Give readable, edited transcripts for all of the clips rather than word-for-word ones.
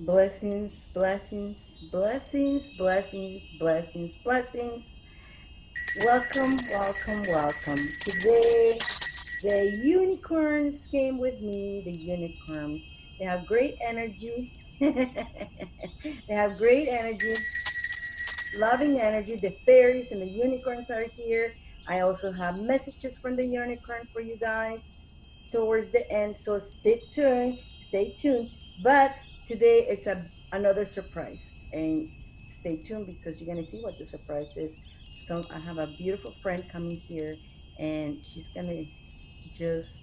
Blessings, blessings, blessings, blessings, blessings, blessings. Welcome, welcome, welcome. Today, the unicorns came with me. The unicorns. They have great energy. They have great energy, loving energy. The fairies and the unicorns are here. I also have messages from the unicorn for you guys towards the end. So stay tuned, stay tuned. But today is another surprise, and stay tuned because you're gonna see what the surprise is. So I have a beautiful friend coming here, and she's gonna just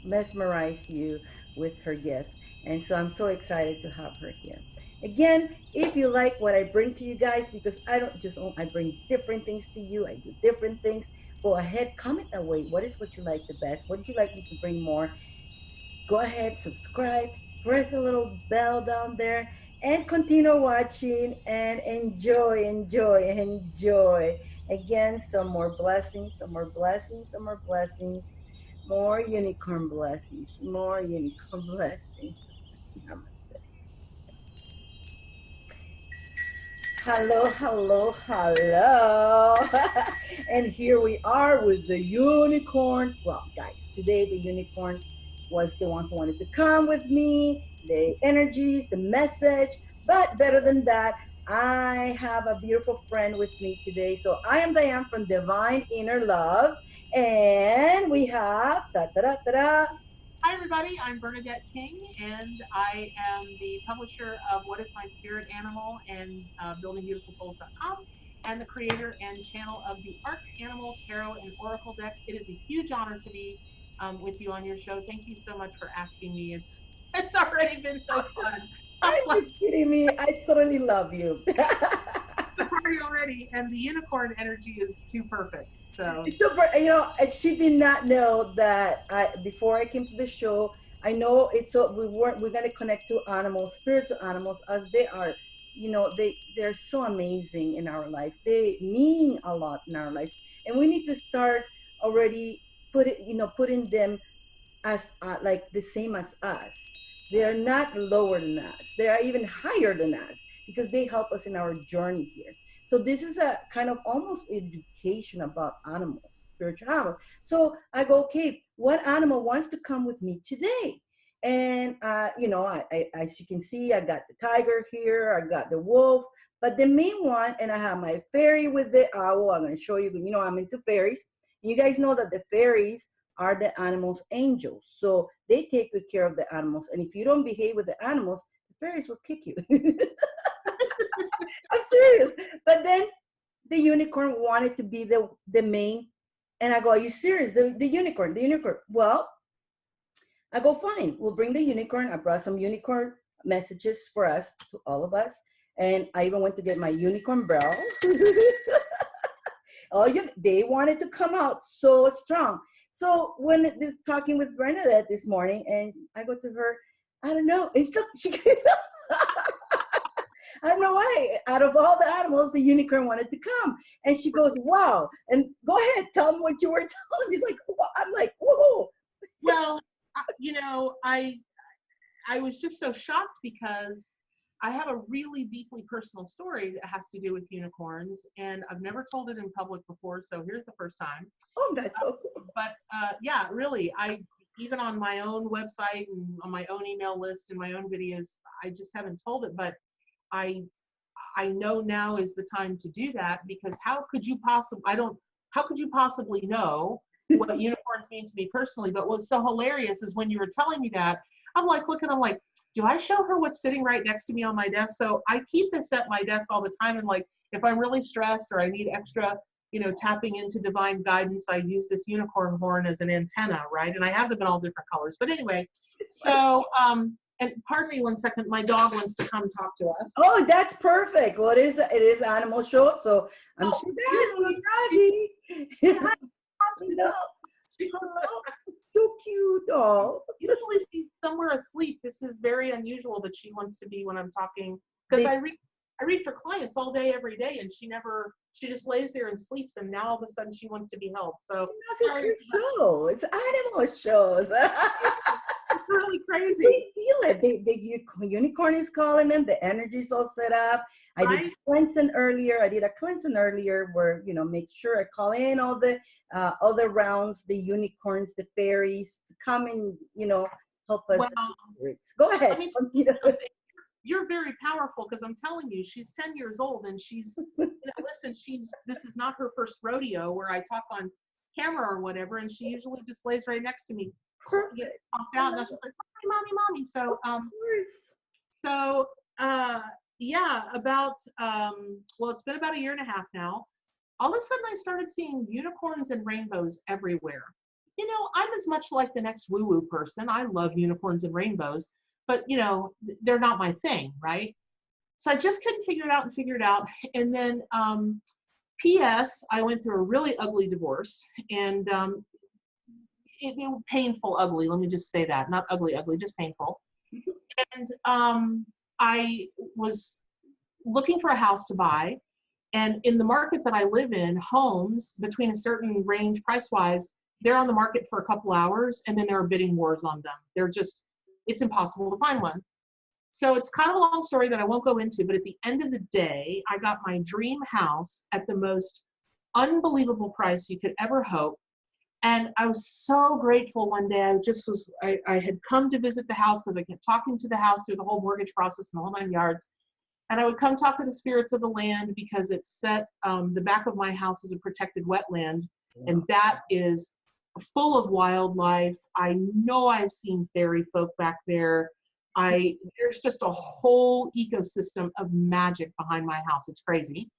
mesmerize you with her gift. And so I'm so excited to have her here. Again, if you like what I bring to you guys, because I don't just I bring different things to you, I do different things. Go ahead, comment away. What is what you like the best? What would you like me to bring more? Go ahead, subscribe, press the little bell down there, and continue watching and enjoy, enjoy, enjoy. Again, some more blessings, some more blessings, some more blessings, more unicorn blessings, more unicorn blessings. Namaste. Hello, hello, hello. And here we are with the unicorn. Well, guys, today the unicorn was the one who wanted to come with me, the energies, the message. But better than that, I have a beautiful friend with me today. So I am Diane from Divine Inner Love. And we have da da da da da. Hi, everybody. I'm Bernadette King, and I am the publisher of What is My Spirit Animal and BuildingBeautifulSouls.com, and the creator and channel of the Arc Animal Tarot and Oracle deck. It is a huge honor to be with you on your show. Thank you so much for asking me. It's already been so fun. Are you kidding me? I totally love you. The party already, and the unicorn energy is too perfect. So It's super, and she did not know that before I came to the show, I know it's so we're gonna connect to animals, spiritual animals, as they are, they're so amazing in our lives. They mean a lot in our lives, and we need to start already putting them as like the same as us. They are not lower than us. They are even higher than us because they help us in our journey here. So this is a kind of almost education about animals, spiritual animals. So I go, okay, what animal wants to come with me today? And as you can see, I got the tiger here, I got the wolf, but the main one, and I have my fairy with the owl. I'm going to show you. I'm into fairies. You guys know that the fairies are the animals' angels. So they take good care of the animals. And if you don't behave with the animals, the fairies will kick you. I'm serious. But then the unicorn wanted to be the main. And I go, are you serious? The unicorn, the unicorn. Well, I go, fine. We'll bring the unicorn. I brought some unicorn messages for us, to all of us. And I even went to get my unicorn bell. They wanted to come out so strong. So when this talking with Bernadette this morning, and I go to her, I don't know. I don't know why. Out of all the animals, the unicorn wanted to come, and she goes, "Wow!" And go ahead, tell me what you were telling me. He's like, I'm like, "Whoa!" well, I was just so shocked because I have a really deeply personal story that has to do with unicorns, and I've never told it in public before, so here's the first time. Oh, that's so cool. But yeah, really, I even on my own website and on my own email list and my own videos, I just haven't told it. But I I know now is the time to do that because how could you possibly? I don't. How could you possibly know what unicorns mean to me personally? But what's so hilarious is when you were telling me that, I'm like looking. I'm like, do I show her what's sitting right next to me on my desk? So I keep this at my desk all the time. And like, if I'm really stressed or I need extra, tapping into divine guidance, I use this unicorn horn as an antenna, right? And I have them in all different colors. But anyway, so and pardon me 1 second, my dog wants to come talk to us. Oh, that's perfect. Well, it is animal show, so I'm Oh, sure usually that's she's doggy. hello. She's Hello. So cute. Oh, usually she's somewhere asleep. This is very unusual that she wants to be when I'm talking because they I read for clients all day every day and she just lays there and sleeps and now all of a sudden she wants to be held. So This is sorry her show. It's animal shows. really crazy. They feel it. The unicorn is calling them. The energy's all set up. I did Right? cleansing earlier. I did a cleansing earlier where, make sure I call in all the other rounds, the unicorns, the fairies to come and, help us. Well, Go let ahead. me tell you something. You're very powerful because I'm telling you, she's 10 years old and she's, listen, this is not her first rodeo where I talk on camera or whatever, and she usually just lays right next to me, gets Perfect. pumped out, and she's like, mommy. So, yeah, about, well, it's been about a year and a half now. All of a sudden I started seeing unicorns and rainbows everywhere. I'm as much like the next woo-woo person. I love unicorns and rainbows, but they're not my thing, right? So I just couldn't figure it out. And then, P.S., I went through a really ugly divorce, and it was painful, ugly. Let me just say that. Not ugly, just painful. And I was looking for a house to buy. And in the market that I live in, homes between a certain range price-wise, they're on the market for a couple hours, and then there are bidding wars on them. It's impossible to find one. So it's kind of a long story that I won't go into, but at the end of the day, I got my dream house at the most unbelievable price you could ever hope. And I was so grateful one day. I had come to visit the house because I kept talking to the house through the whole mortgage process and the whole 9 yards. And I would come talk to the spirits of the land because it's set, the back of my house is a protected wetland. And that is full of wildlife. I know I've seen fairy folk back there. There's just a whole ecosystem of magic behind my house. It's crazy.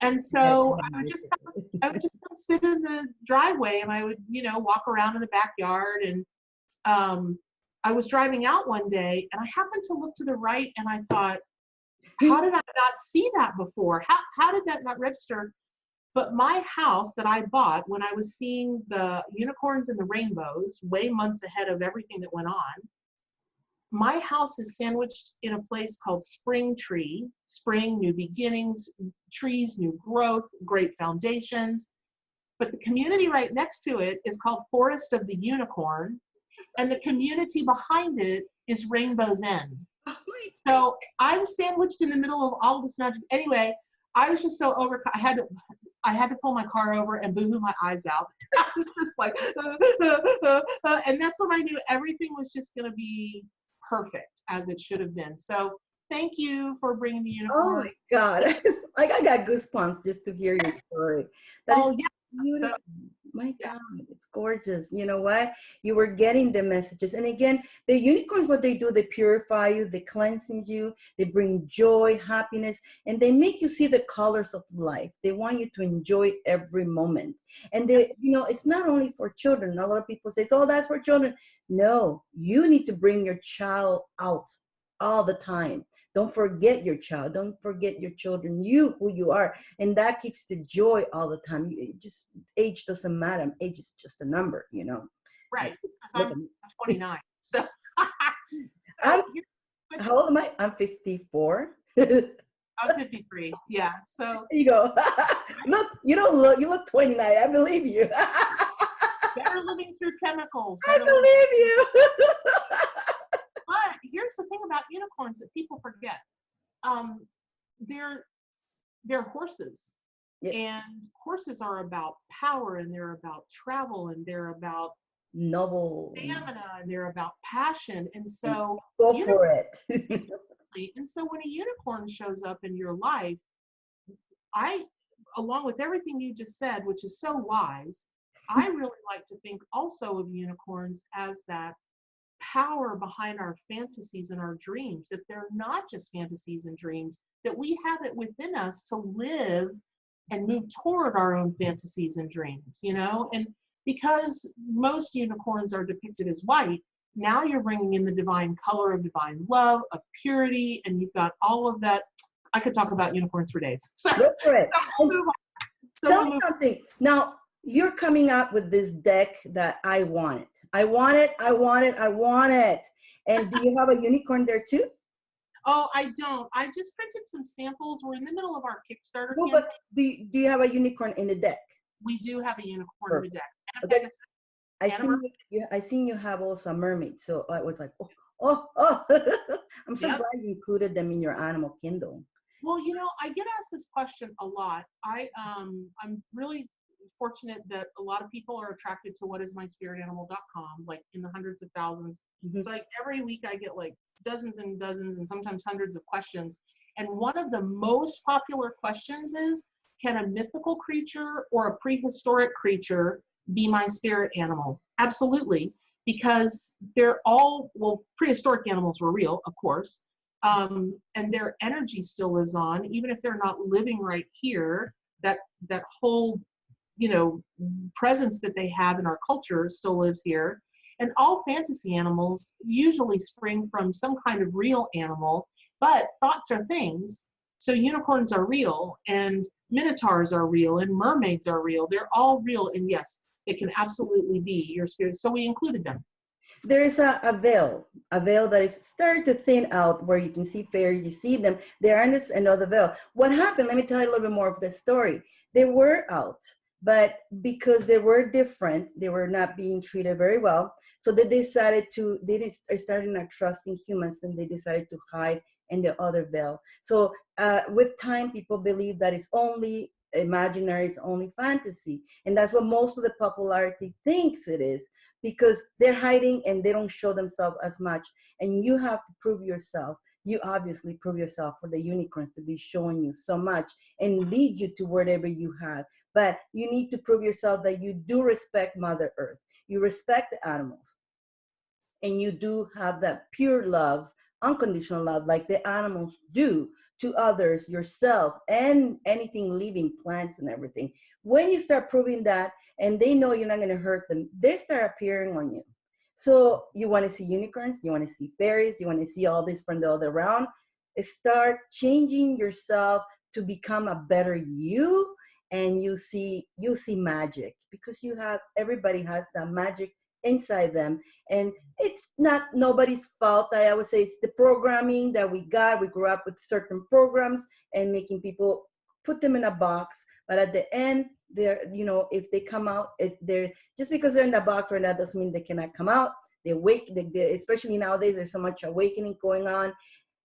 And so I would just sit in the driveway and I would, walk around in the backyard. And I was driving out one day and I happened to look to the right and I thought, how did I not see that before? How did that not register? But my house that I bought when I was seeing the unicorns and the rainbows way months ahead of everything that went on, my house is sandwiched in a place called Spring Tree. Spring, new beginnings, trees, new growth, great foundations. But the community right next to it is called Forest of the Unicorn. And the community behind it is Rainbow's End. So I'm sandwiched in the middle of all this magic. Anyway, I was just so overcome. I had to pull my car over and boo-hoo my eyes out. I was just like, and that's when I knew everything was just going to be perfect as it should have been. So thank you for bringing the unicorn. Oh my God. Like I got goosebumps just to hear your story. That is beautiful. My God, it's gorgeous. You know what? You were getting the messages. And again, the unicorns, what they do, they purify you, they cleanse you, they bring joy, happiness, and they make you see the colors of life. They want you to enjoy every moment. And they, it's not only for children. A lot of people say, oh, that's for children. No, you need to bring your child out all the time. Don't forget your child. Don't forget your children, who you are. And that keeps the joy all the time. Age doesn't matter. Age is just a number, Right. Because I'm 29. So, how old am I? I'm 54. I'm 53. Yeah. So there you go. Look, you look 29. I believe you. Better living through chemicals. I believe you. But here's the thing about unicorns that people forget. They're horses. Yes. And horses are about power, and they're about travel, and they're about noble stamina, and they're about passion. And so go for it. And so when a unicorn shows up in your life, along with everything you just said, which is so wise, I really like to think also of unicorns as that power behind our fantasies and our dreams, that they're not just fantasies and dreams, that we have it within us to live and move toward our own fantasies and dreams, and because most unicorns are depicted as white, now you're bringing in the divine color of divine love, of purity, and you've got all of that. I could talk about unicorns for days. So, go for it. Tell me we'll something. Now, you're coming out with this deck that I want it. I want it. I want it. I want it. And do you have a unicorn there too? Oh, I don't. I just printed some samples. We're in the middle of our Kickstarter campaign. But do you have a unicorn in the deck? We do have a unicorn in the deck. Okay. I And a seen mermaid. I seen you have also a mermaid. So I was like, oh. I'm so Yep. glad you included them in your animal kingdom. Well, I get asked this question a lot. I'm really fortunate that a lot of people are attracted to whatismyspiritanimal.com, like in the hundreds of thousands. Mhm. So like every week I get like dozens and dozens and sometimes hundreds of questions. And one of the most popular questions is, can a mythical creature or a prehistoric creature be my spirit animal? Absolutely, because they're all, well, prehistoric animals were real, of course, and their energy still lives on, even if they're not living right here. That whole, presence that they have in our culture still lives here. And all fantasy animals usually spring from some kind of real animal, but thoughts are things. So unicorns are real, and minotaurs are real, and mermaids are real. They're all real, and yes, it can absolutely be your spirit. So we included them. There is a veil that is starting to thin out where you can see fairies, you see them, they're in this another veil. What happened? Let me tell you a little bit more of the story. They were out, but because they were different, they were not being treated very well. So they decided to, started not trusting humans, and they decided to hide in the other veil. So with time, people believe that it's only imaginary, it's only fantasy. And that's what most of the popularity thinks it is, because they're hiding and they don't show themselves as much. And you have to prove yourself. You obviously prove yourself for the unicorns to be showing you so much and lead you to wherever you have. But you need to prove yourself that you do respect Mother Earth. You respect the animals, and you do have that pure love, unconditional love, like the animals do to others, yourself, and anything living, plants and everything. When you start proving that, and they know you're not going to hurt them, they start appearing on you. So you want to see unicorns, you want to see fairies, you want to see all this from the other round. Start changing yourself to become a better you, and you see magic, because you have, everybody has that magic inside them. And it's not nobody's fault. I always say it's the programming that we got. We grew up with certain programs and making people put them in a box. But at the end, they're, if they come out, if they're, just because they're in the box right now doesn't mean they cannot come out. They wake, especially nowadays, there's so much awakening going on.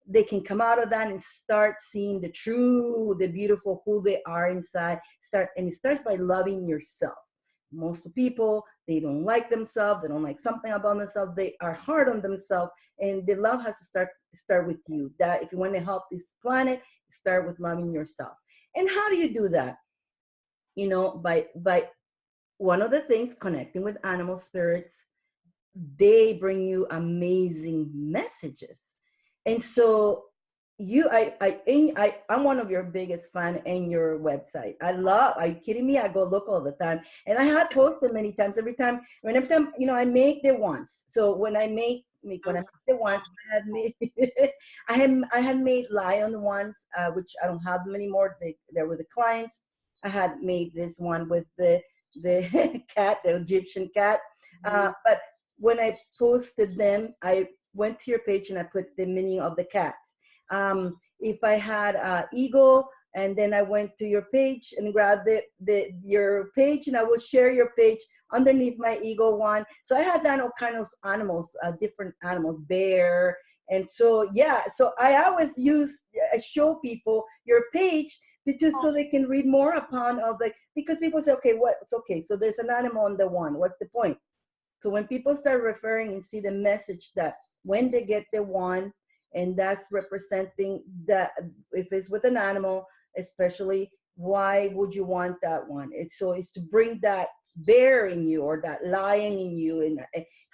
They can come out of that and start seeing the true, the beautiful, who they are inside. And it starts by loving yourself. Most people, they don't like themselves, they don't like something about themselves, they are hard on themselves, and the love has to start with you. That if you want to help this planet, start with loving yourself. And how do you do that? By one of the things, connecting with animal spirits. They bring you amazing messages. And so I'm one of your biggest fan in your website. Are you kidding me? I go look all the time. And I had posted many times, every time, I make the ones. So when I when I make the ones, I have made, I had made lion ones, which I don't have them anymore. They were the clients. I had made this one with the cat, the Egyptian cat. But when I posted them, I went to your page and I put the meaning of the cat. If I had eagle, and then I went to your page and grabbed your page, and I will share your page underneath my eagle one. So I had done all kinds of animals, different animals, bear. And so, yeah, so I always show people your page, because so they can read more upon of, like, because people say, okay, it's okay. So there's an animal on the one. What's the point? So when people start referring and see the message, that when they get the one, and that's representing that, if it's with an animal, especially, why would you want that one? It's to bring that bear in you, or that lion in you, and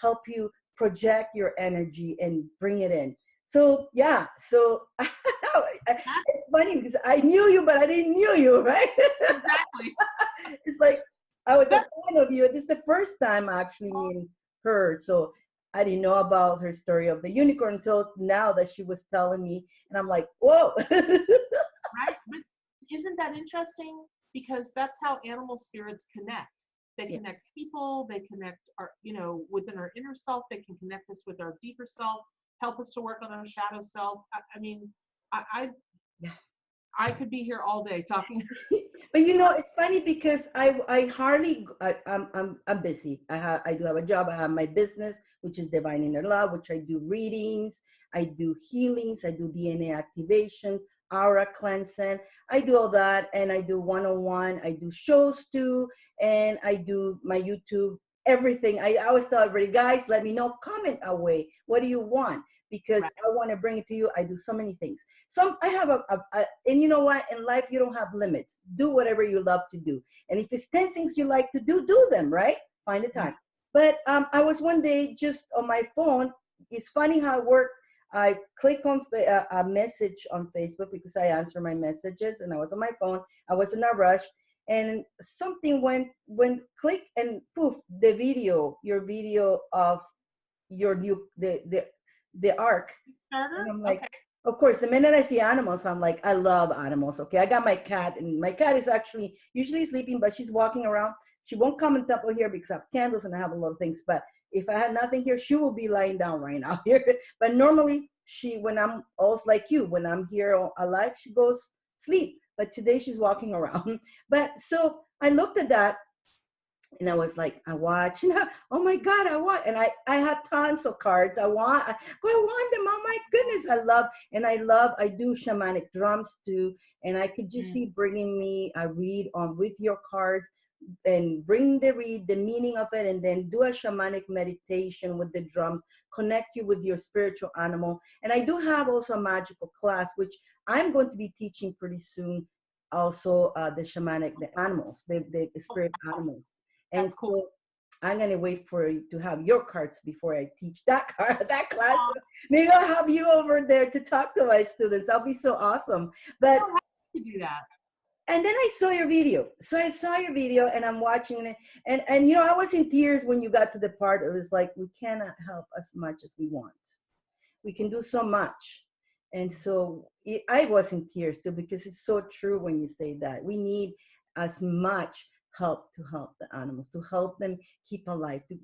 help you project your energy and bring it in. So yeah, so it's funny because I knew you, but I didn't know you, right? Exactly. It's like I was a fan of you. This is the first time actually meeting her. So I didn't know about her story of the unicorn until now that she was telling me. And I'm like, whoa. Right? But isn't that interesting? Because that's how animal spirits connect. They Yeah. connect people, they connect our, within our inner self, they can connect us with our deeper self, help us to work on our shadow self. I mean, I Yeah. I could be here all day talking. But it's funny because I hardly I'm busy. I do have a job. I have my business, which is Divine Inner Love, which I do readings, I do healings, I do DNA activations, aura cleansing. I do all that, and I do one-on-one. I do shows too, and I do my YouTube. Everything. I always tell everybody, guys, let me know. Comment away. What do you want? Because Right. I want to bring it to you. I do so many things. So I have and you know what? In life, you don't have limits. Do whatever you love to do. And if it's 10 things you like to do them, right? Find the time. But I was one day just on my phone. It's funny how it worked. I click on a message on Facebook because I answer my messages, and I was on my phone. I was in a rush, and something went click, and poof, your video of your new the arc. Starter? And I'm like, Okay. of course, the minute I see animals, I'm like, I love animals. Okay, I got my cat, and my cat is actually usually sleeping, but she's walking around. She won't come on top of here because I have candles and I have a lot of things. But if I had nothing here, she will be lying down right now here. But normally, when I'm also like you, when I'm here alive, she goes sleep. But today she's walking around. But so I looked at that, and I was like, I watch, oh my God, I want, and I had tons of cards. I want them. Oh my goodness, I do shamanic drums too, and I could just see bringing me a read on with your cards, and bring the meaning of it, and then do a shamanic meditation with the drums, connect you with your spiritual animal. And I do have also a magical class, which I'm going to be teaching pretty soon, also the shamanic, the animals, the spirit animals. And That's cool. so I'm gonna wait for you to have your cards before I teach that class. Maybe I'll have you over there to talk to my students. That'll be so awesome. But To do that. and then I saw your video. So I saw your video, and I'm watching it, and I was in tears when you got to the part. It was like, we cannot help as much as we want. We can do so much. And so I was in tears too, because it's so true when you say that. We need as much help to help the animals, to help them keep alive, to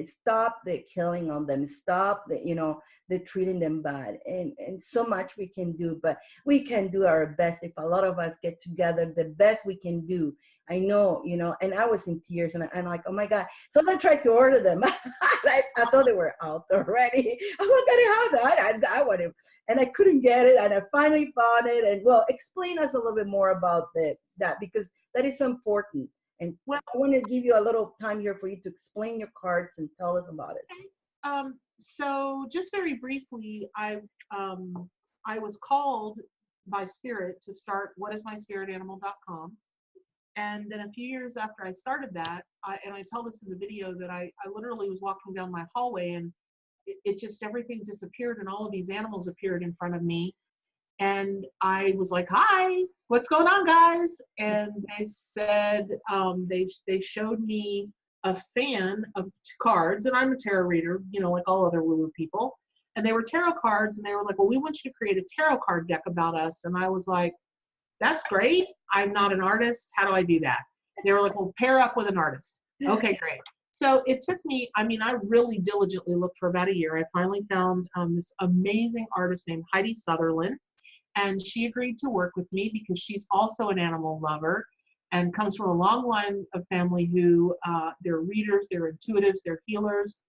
stop the killing on them, stop the treating them bad, and so much we can do. But we can do our best if a lot of us get together, the best we can do. I know, and I was in tears, and I'm like, oh my God. So I tried to order them. I thought they were out already. I'm not gonna have that. I wanted, and I couldn't get it, and I finally found it. And well, explain us a little bit more about that, because that is so important. And Well, I want to give you a little time here for you to explain your cards and tell us about it. so just very briefly, I was called by Spirit to start whatismyspiritanimal.com. And then a few years after I started that, and I tell this in the video, that I literally was walking down my hallway, and it just, everything disappeared, and all of these animals appeared in front of me. And I was like, hi, what's going on, guys? And they said, they showed me a fan of cards, and I'm a tarot reader, like all other woo-woo people. And they were tarot cards, and they were like, well, we want you to create a tarot card deck about us. And I was like, that's great. I'm not an artist. How do I do that? They were like, well, pair up with an artist. Okay, great. So it took me, I really diligently looked for about a year. I finally found this amazing artist named Heidi Sutherland. And she agreed to work with me because she's also an animal lover and comes from a long line of family who, they're readers, they're intuitives, they're healers.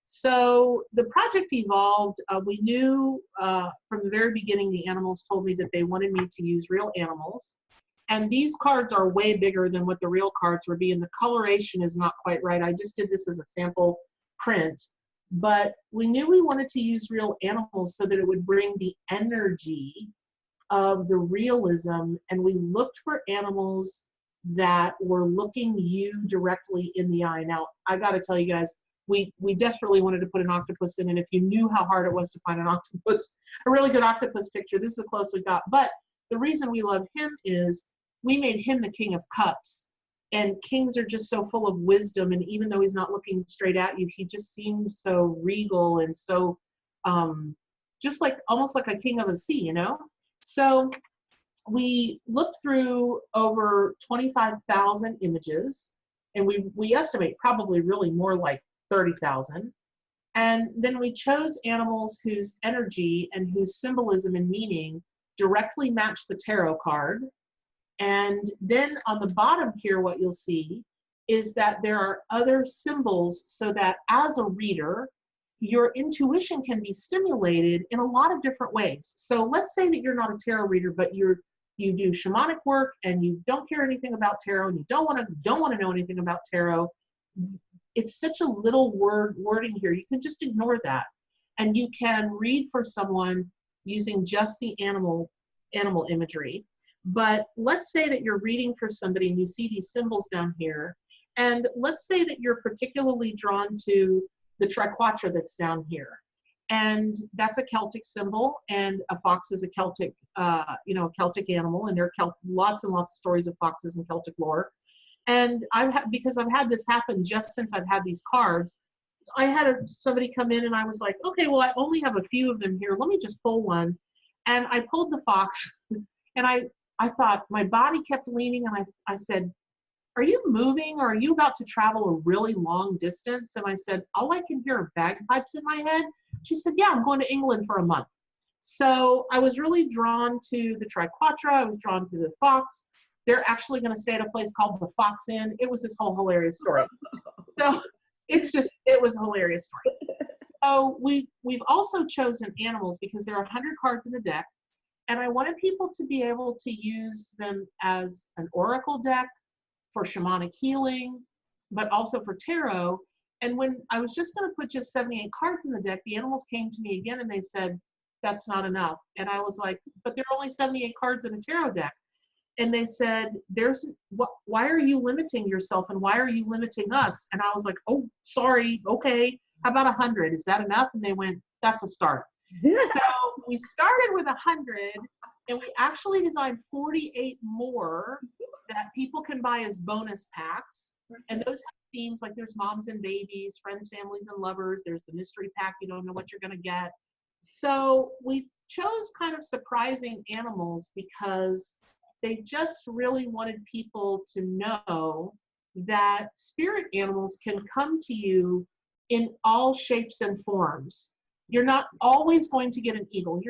So the project evolved. We knew from the very beginning, the animals told me that they wanted me to use real animals. And these cards are way bigger than what the real cards would be, and the coloration is not quite right. I just did this as a sample print. But we knew we wanted to use real animals so that it would bring the energy of the realism, and we looked for animals that were looking you directly in the eye. Now, I got to tell you guys, we desperately wanted to put an octopus in, and if you knew how hard it was to find an octopus, a really good octopus picture, this is the close we got. But the reason we love him is we made him the King of Cups, and kings are just so full of wisdom, and even though he's not looking straight at you, he just seems so regal and so just like almost like a king of the sea, So we looked through over 25,000 images, and we estimate probably really more like 30,000. And then we chose animals whose energy and whose symbolism and meaning directly match the tarot card. And then on the bottom here, what you'll see is that there are other symbols, so that as a reader, your intuition can be stimulated in a lot of different ways. So let's say that you're not a tarot reader, but you do shamanic work and you don't care anything about tarot and you don't want to know anything about tarot. It's such a little wording here. You can just ignore that, and you can read for someone using just the animal imagery. But let's say that you're reading for somebody and you see these symbols down here, and let's say that you're particularly drawn to the triquetra that's down here, and that's a Celtic symbol, and a fox is a Celtic, Celtic animal, and there are lots and lots of stories of foxes in Celtic lore. And because I've had this happen just since I've had these cards, I had somebody come in and I was like, okay, well, I only have a few of them here. Let me just pull one. And I pulled the fox, and I thought, my body kept leaning, and I said, are you moving, or are you about to travel a really long distance? And I said, all I can hear are bagpipes in my head. She said, yeah, I'm going to England for a month. So I was really drawn to the triquetra. I was drawn to the fox. They're actually going to stay at a place called the Fox Inn. It was this whole hilarious story. So it was a hilarious story. So we've also chosen animals because there are 100 cards in the deck, and I wanted people to be able to use them as an oracle deck for shamanic healing, but also for tarot. And when I was just going to put just 78 cards in the deck, the animals came to me again and they said, that's not enough. And I was like, but there are only 78 cards in a tarot deck. And they said, why are you limiting yourself, and why are you limiting us? And I was like, oh, sorry, okay, how about 100? Is that enough? And they went, that's a start. So we started with 100, and we actually designed 48 more that people can buy as bonus packs. And those have themes, like there's moms and babies, friends, families, and lovers. There's the mystery pack, you don't know what you're going to get. So we chose kind of surprising animals because they just really wanted people to know that spirit animals can come to you in all shapes and forms. You're not always going to get an eagle.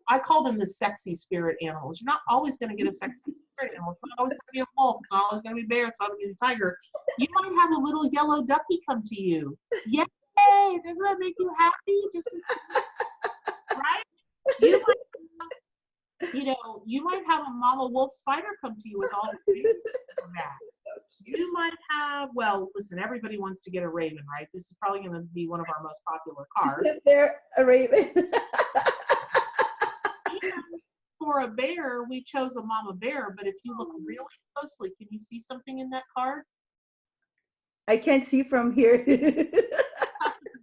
I call them the sexy spirit animals. You're not always going to get a sexy spirit animal. It's not always going to be a wolf. It's not always going to be a bear. It's not going to be a tiger. You might have a little yellow ducky come to you. Yay! Doesn't that make you happy? Just to see, right? You might have a mama wolf spider come to you with all the babies on that. You might have, well, listen, everybody wants to get a raven, right? This is probably going to be one of our most popular cards. Isn't there a raven? For a bear, we chose a mama bear, but if you look really closely, can you see something in that card? I can't see from here.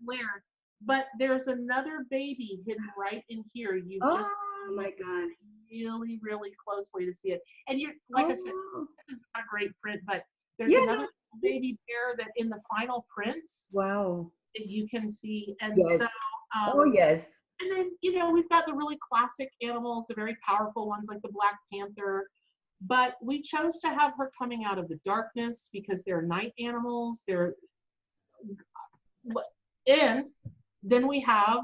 Where? But there's another baby hidden right in here. You just my God. Really, really closely to see it. And you're, like I said, this is not a great print, but there's another baby bear that in the final prints. Wow. That you can see. And yes. so, yes. And then, we've got the really classic animals, the very powerful ones like the Black Panther. But we chose to have her coming out of the darkness because they're night animals. And then we have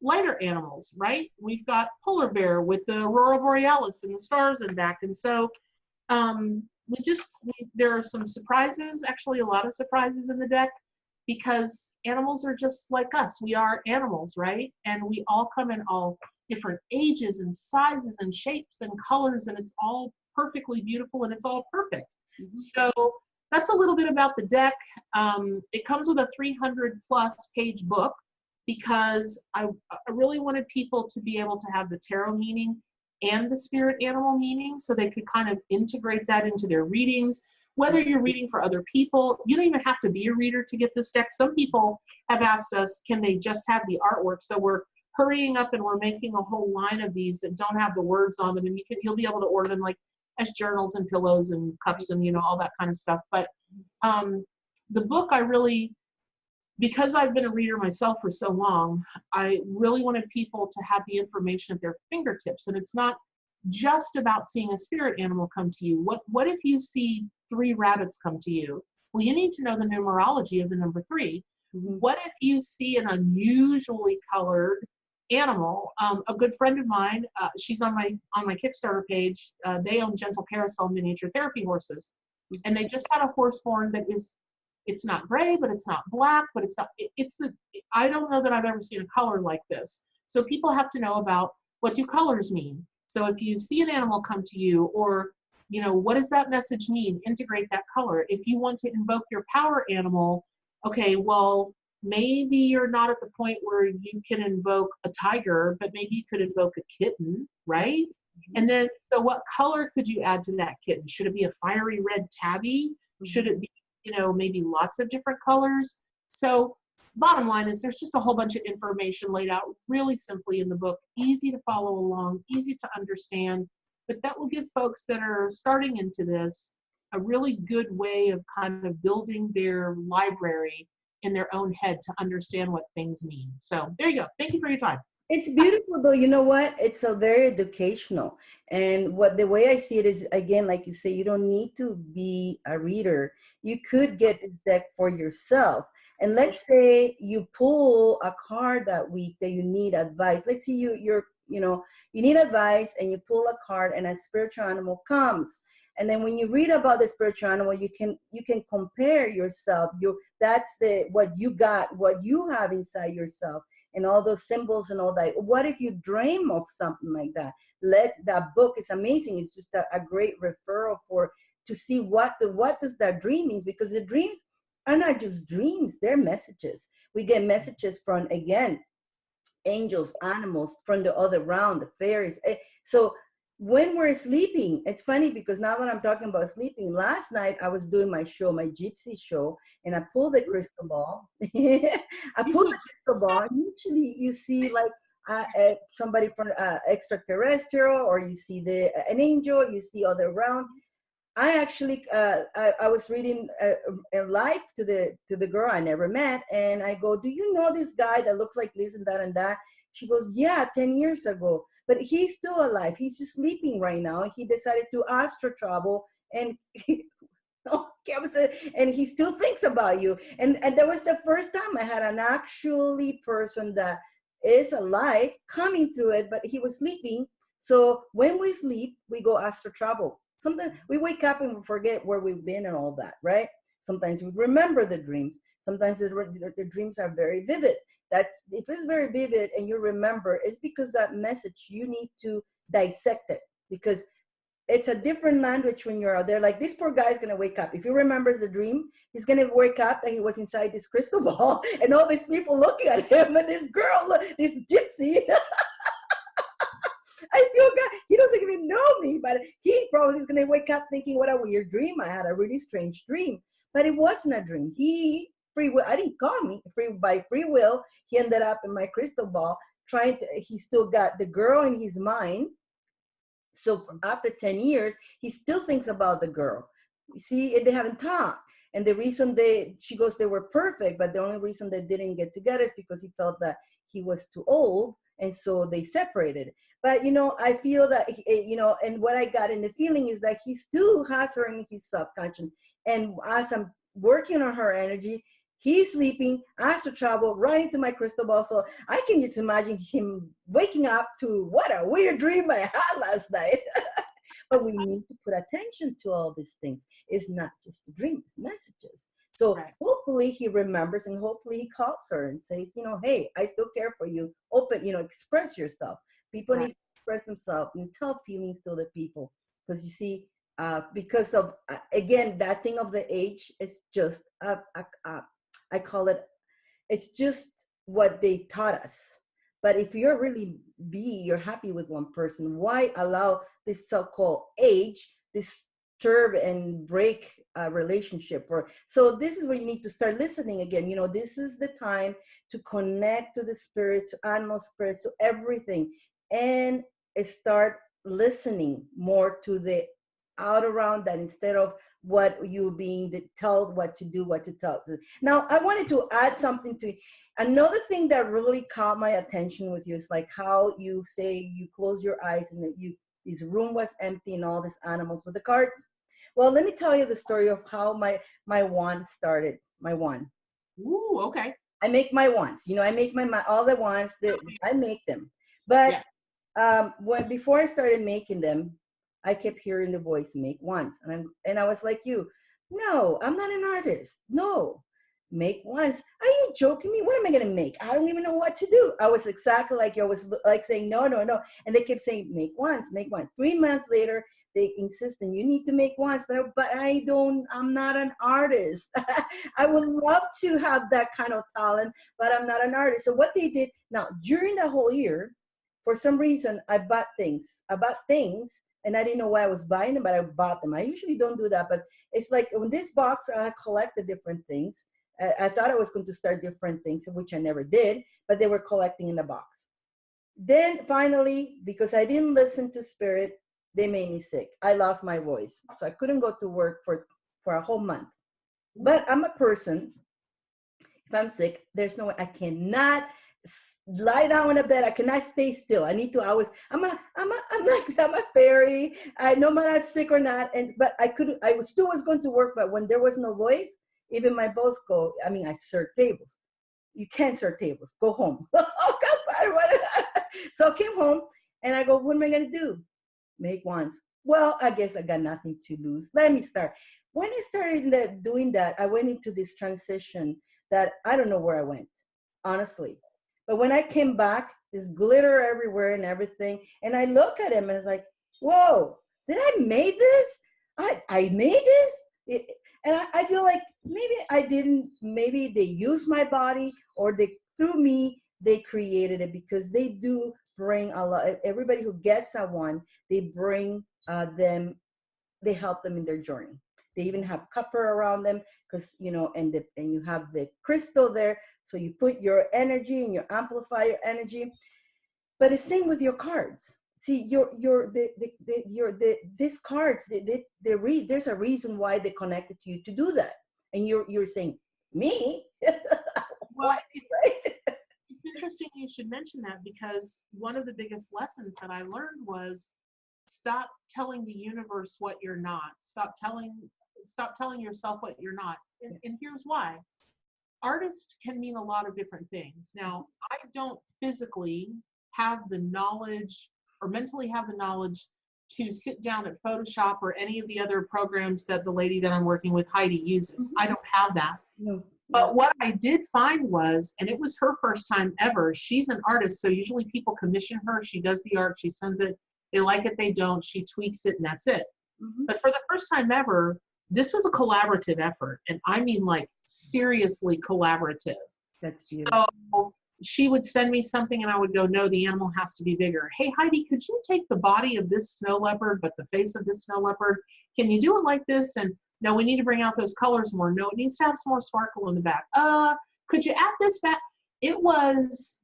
lighter animals, right? We've got polar bear with the aurora borealis and the stars and back. And so there are some surprises, actually a lot of surprises in the deck, because animals are just like us. We are animals, right? And we all come in all different ages and sizes and shapes and colors, and it's all perfectly beautiful and it's all perfect. Mm-hmm. So that's a little bit about the deck. It comes with a 300+ page book because I really wanted people to be able to have the tarot meaning and the spirit animal meaning so they could kind of integrate that into their readings. Whether you're reading for other people, you don't even have to be a reader to get this deck. Some people have asked us, can they just have the artwork? So we're hurrying up and we're making a whole line of these that don't have the words on them, and you'll be able to order them like as journals and pillows and cups and all that kind of stuff. But the book, because I've been a reader myself for so long, I really wanted people to have the information at their fingertips. And it's not just about seeing a spirit animal come to you. What if you see 3 rabbits come to you? Well, you need to know the numerology of the number 3. Mm-hmm. What if you see an unusually colored animal. A good friend of mine, she's on my Kickstarter page. They own gentle carousel miniature therapy horses, and they just had a horse born that is, it's not gray, but it's not black, but it's not. I don't know that I've ever seen a color like this. So people have to know about, what do colors mean. So if you see an animal come to you, or what does that message mean? Integrate that color. If you want to invoke your power animal, okay, well, maybe you're not at the point where you can invoke a tiger, but maybe you could invoke a kitten, right? And then, so what color could you add to that kitten? Should it be a fiery red tabby? Should it be, maybe lots of different colors? So bottom line is, there's just a whole bunch of information laid out really simply in the book, easy to follow along, easy to understand, but that will give folks that are starting into this a really good way of kind of building their library in their own head to understand what things mean. So there you go. Thank you for your time. It's beautiful though. You know what? It's a very educational. And the way I see it is, again, like you say, you don't need to be a reader. You could get the deck for yourself. And let's say you pull a card that week that you need advice. Let's say you need advice and you pull a card and a spiritual animal comes. And then when you read about the spiritual animal, you can compare yourself. That's what you got, what you have inside yourself, and all those symbols and all that. What if you dream of something like that? That book is amazing. It's just a great referral to see what does that dream means, because the dreams are not just dreams, they're messages. We get messages from, again, angels, animals, from the other realm, the fairies. So when we're sleeping, it's funny because now that I'm talking about sleeping, last night I was doing my show, my Gypsy show, and I pulled the crystal ball. I pulled the crystal ball. Usually you see like somebody from extraterrestrial, or you see an angel, you see other realm. I actually, I was reading a life to the girl I never met, and I go, "Do you know this guy that looks like this and that and that?" She goes, "Yeah, 10 years ago, but he's still alive. He's just sleeping right now. He decided to astro travel, and and he still thinks about you." And that was the first time I had an actually person that is alive coming through it, but he was sleeping. So when we sleep, we go astro travel. Sometimes we wake up and we forget where we've been and all that, right? Sometimes we remember the dreams. Sometimes the dreams are very vivid. If it's very vivid and you remember, it's because that message, you need to dissect it, because it's a different language when you're out there. Like, this poor guy is going to wake up. If he remembers the dream, he's going to wake up that he was inside this crystal ball and all these people looking at him, and this girl, this gypsy. I feel God, he doesn't even know me, but he probably is going to wake up thinking, what a weird dream. I had a really strange dream, but it wasn't a dream. Free will, I didn't call me, by free will, he ended up in my crystal ball he still got the girl in his mind. So after 10 years, he still thinks about the girl. You see, they haven't talked. And the reason she goes, they were perfect, but the only reason they didn't get together is because he felt that he was too old, and so they separated. But, I feel that, and what I got in the feeling is that he still has her in his subconscious. And as I'm working on her energy, he's sleeping, astro travel, right into my crystal ball. So I can just imagine him waking up to, what a weird dream I had last night. But we need to put attention to all these things. It's not just a dream, it's messages. So hopefully he remembers, and hopefully he calls her and says, hey, I still care for you. Open, express yourself. People need to express themselves and tell feelings to the people. Because you see, because of, again, that thing of the age, it's just, I call it, it's just what they taught us. But if you're you're happy with one person, why allow this so-called age disturb and break a relationship? So this is where you need to start listening again. This is the time to connect to the spirits, to animal spirits, to everything, and start listening more to the out around that, instead of what you being told what to do, what to tell. Now, I wanted to add something to another thing that really caught my attention with you is like how you say you close your eyes and that this room was empty and all these animals with the cards. Well, let me tell you the story of how my wand started. My wand. Ooh, okay. I make my wands. You know, I make my all the wands that I make them. But Yeah. when before I started making them, I kept hearing the voice make wands, and I was like you, no, I'm not an artist. No, make wands. Are you joking me? What am I gonna make? I don't even know what to do. I was exactly like you. I was like saying no, no, no, and they kept saying make wands, make wands. 3 months later, they insisted you need to make wands, but I don't. I'm not an artist. I would love to have that kind of talent, but I'm not an artist. So what they did now during the whole year, for some reason, I bought things. I bought things, and I didn't know why I was buying them, but I bought them. I usually don't do that, but it's like in this box, I collected different things. I thought I was going to start different things, which I never did, but they were collecting in the box. Then finally, because I didn't listen to spirit, they made me sick. I lost my voice, so I couldn't go to work for a whole month. But I'm a person, if I'm sick, there's no way I cannot lie down in a bed. I cannot stay still. I need to always. I'm a fairy. I no matter I'm sick or not. And but I couldn't. I was still was going to work, but when there was no voice, even my boss go. I mean, I serve tables. You can't serve tables. Go home. Oh God, so I came home and I go, what am I gonna do? Make wands. Well, I guess I got nothing to lose. Let me start. When I started doing that, I went into this transition that I don't know where I went, honestly. But when I came back, there's glitter everywhere and everything. And I look at him and it's like, whoa, did I made this? I made this? And I feel like maybe I didn't, maybe they used my body or they, through me, they created it because they do bring a lot, everybody who gets a one, they bring them, they help them in their journey. They even have copper around them because, you know, and you have the crystal there. So you put your energy and you amplify your energy. But the same with your cards. See, these cards, there's a reason why they connected to you to do that. And you're saying, me? Well, What? Right? it's interesting you should mention that because one of the biggest lessons that I learned was stop telling the universe what you're not. Stop telling yourself what you're not. And here's why. Artist can mean a lot of different things. Now, I don't physically have the knowledge or mentally have the knowledge to sit down at Photoshop or any of the other programs that the lady that I'm working with, Heidi, uses. I don't have that. No. But what I did find was, and it was her first time ever, she's an artist, so usually people commission her, she does the art, she sends it, they like it, they don't, she tweaks it, and that's it. Mm-hmm. But for the first time ever, this was a collaborative effort, and I mean like seriously collaborative. That's beautiful. So she would send me something and I would go, no, the animal has to be bigger. Hey, Heidi, could you take the body of this snow leopard, but the face of this snow leopard? Can you do it like this? And no, we need to bring out those colors more. No, it needs to have some more sparkle in the back. Could you add this back? It was,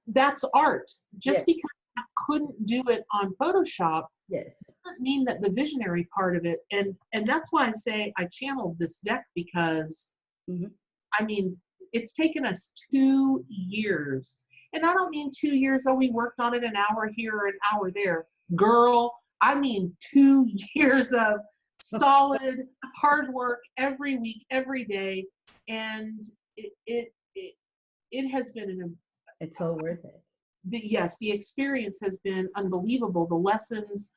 that's art. Just because I couldn't do it on Photoshop, doesn't mean that the visionary part of it, and that's why I say I channeled this deck because, I mean, it's taken us 2 years. And I don't mean 2 years, oh, we worked on it an hour here or an hour there. Girl, I mean 2 years of solid hard work every week, every day. And it has been it's all worth it. Yes, the experience has been unbelievable. The lessons,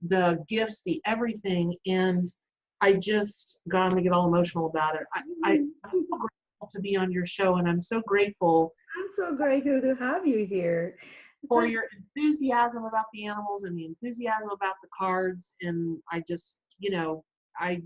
the gifts, the everything. And I just, God, I'm gonna get all emotional about it. I'm so grateful to be on your show, and I'm so grateful. I'm so grateful to have you here. For your enthusiasm about the animals and the enthusiasm about the cards. And I just, you know, I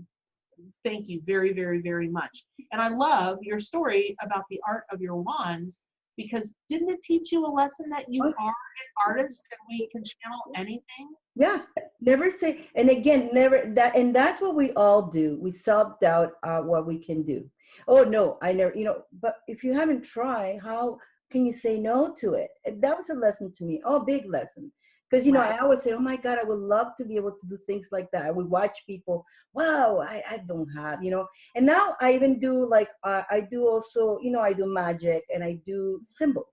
thank you very, very, very much. And I love your story about the art of your wands, because didn't it teach you a lesson that you are an artist and we can channel anything? Yeah, never say, and again, never that, and that's what we all do. We self-doubt what we can do. Oh no, I never, you know, but if you haven't tried, how can you say no to it? And that was a lesson to me, oh, big lesson. Because, you know, I always say, oh my God, I would love to be able to do things like that. I would watch people, wow, I don't have, you know. And now I even do like, I do also, you know, I do magic and I do symbols.